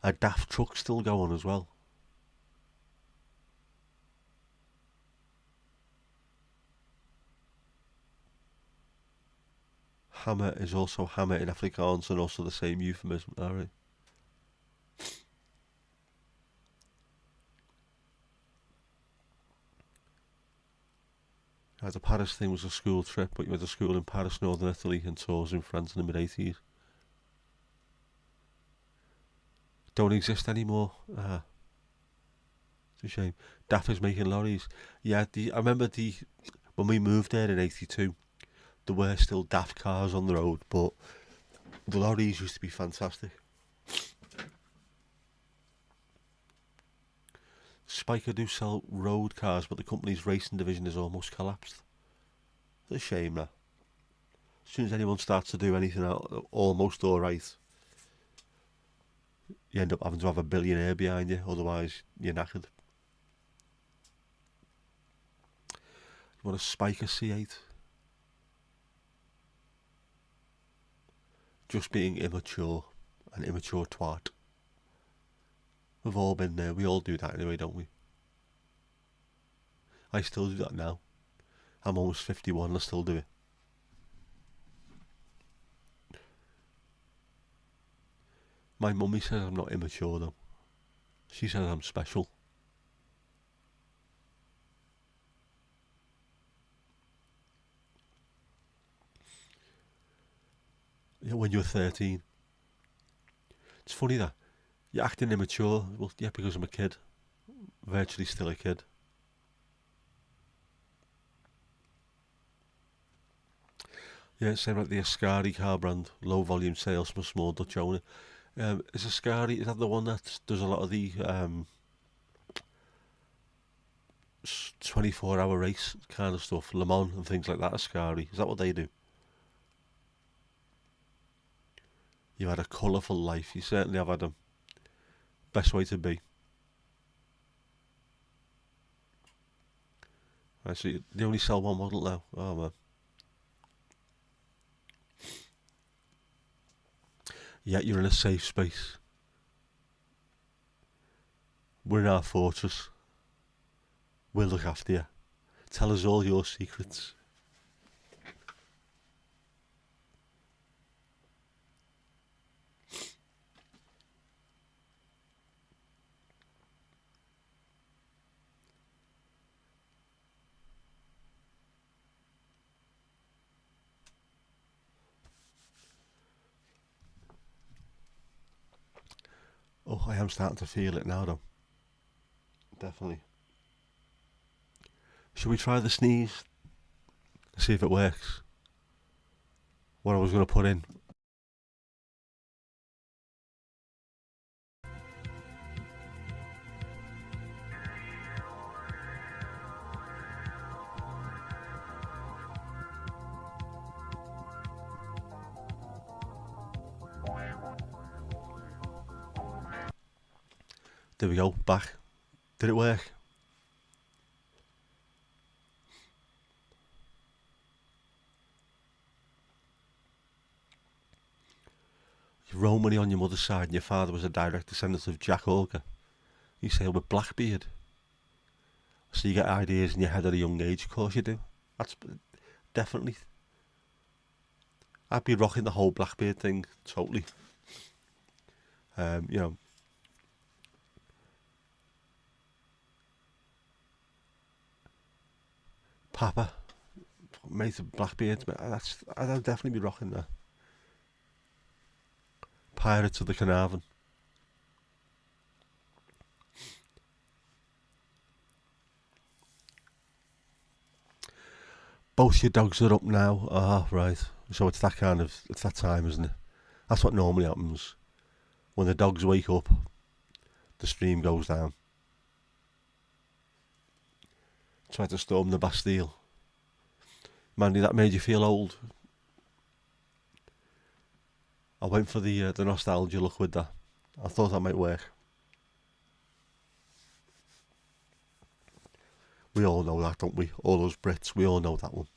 Are Daft Trucks still going as well? Hammer is also hammer in Afrikaans and also the same euphemism. Alright. The Paris thing was a school trip, but you went to school in Paris, Northern Italy, and tours in France in the mid-80s. Don't exist anymore. It's a shame. Daft is making lorries. Yeah, I remember when we moved there in 82, there were still Daft cars on the road, but the lorries used to be fantastic. Spiker do sell road cars, but the company's racing division has almost collapsed. It's a shame, that. As soon as anyone starts to do anything almost alright, you end up having to have a billionaire behind you, otherwise you're knackered. You want a Spiker C8? Just being immature, an immature twat. We've all been there, we all do that anyway, don't we? I still do that now. I'm almost 51, I still do it. My mummy says I'm not immature though. She says I'm special. Yeah, when you're 13. It's funny that you're acting immature. Well, yeah, because I'm a kid. Virtually still a kid. Yeah, same like the Ascari car brand. Low volume sales from a small Dutch owner. Is Ascari, is that the one that does a lot of the 24-hour race kind of stuff? Le Mans and things like that, Ascari. Is that what they do? You had a colourful life. You certainly have had a best way to be. I see. They only sell one model now. Oh man. yet you're in a safe space. We're in our fortress. We'll look after you. Tell us all your secrets. Oh, I am starting to feel it now, though. Definitely. Should we try the sneeze? See if it works. What I was going to put in. There we go, back. Did it work? You're Romany on your mother's side and your father was a direct descendant of Jack Auger. You sailed with Blackbeard. So you get ideas in your head at a young age, of course you do. That's definitely. I'd be rocking the whole Blackbeard thing, totally. You know. Papa, mate of Blackbeard, I'd definitely be rocking that. Pirates of the Carnarvon. Both your dogs are up now. Ah, right. So it's that time, isn't it? That's what normally happens. When the dogs wake up, the stream goes down. Try to storm the Bastille. Mandy, that made you feel old. I went for the nostalgia look with that. I thought that might work. We all know that, don't we? All those Brits, we all know that one.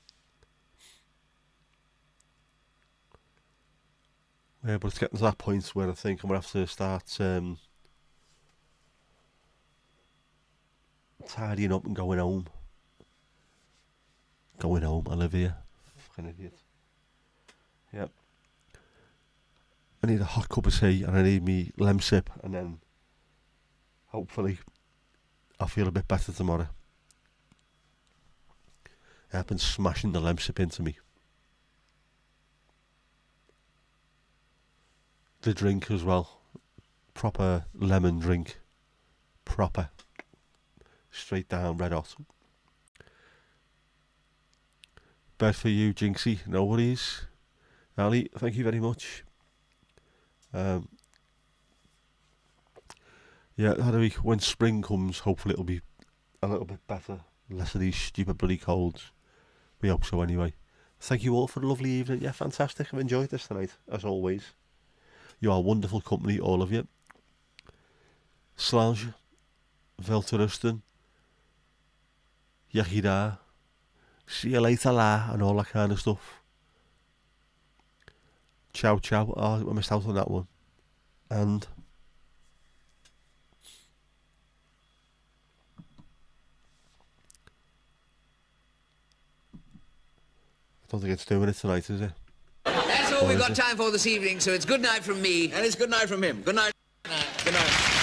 Yeah, but it's getting to that point where I think I'm going to have to start tidying up and going home. Going home, I live here. Fucking idiot. Yep. I need a hot cup of tea and I need me lemsip, and then hopefully I'll feel a bit better tomorrow. I've been smashing the lemsip into me. The drink as well. Proper lemon drink. Proper. Straight down, red hot. Bed for you, Jinxie. No worries. Ali, thank you very much. Yeah, how do we, when spring comes, hopefully it'll be a little bit better. Less of these stupid bloody colds. We hope so anyway. Thank you all for a lovely evening. Yeah, fantastic. I've enjoyed this tonight, as always. You are wonderful company, all of you. Slange, veel te rusten. Yachida. See you later, la, and all that kind of stuff. Ciao, ciao. Oh, I missed out on that one. And I don't think it's doing it tonight, is it?
That's all we've got time for this evening, so it's good night from me.
And it's good night from him. Good night. Good night.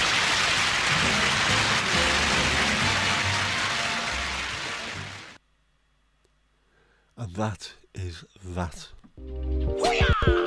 And that is that.
Hoo-yah!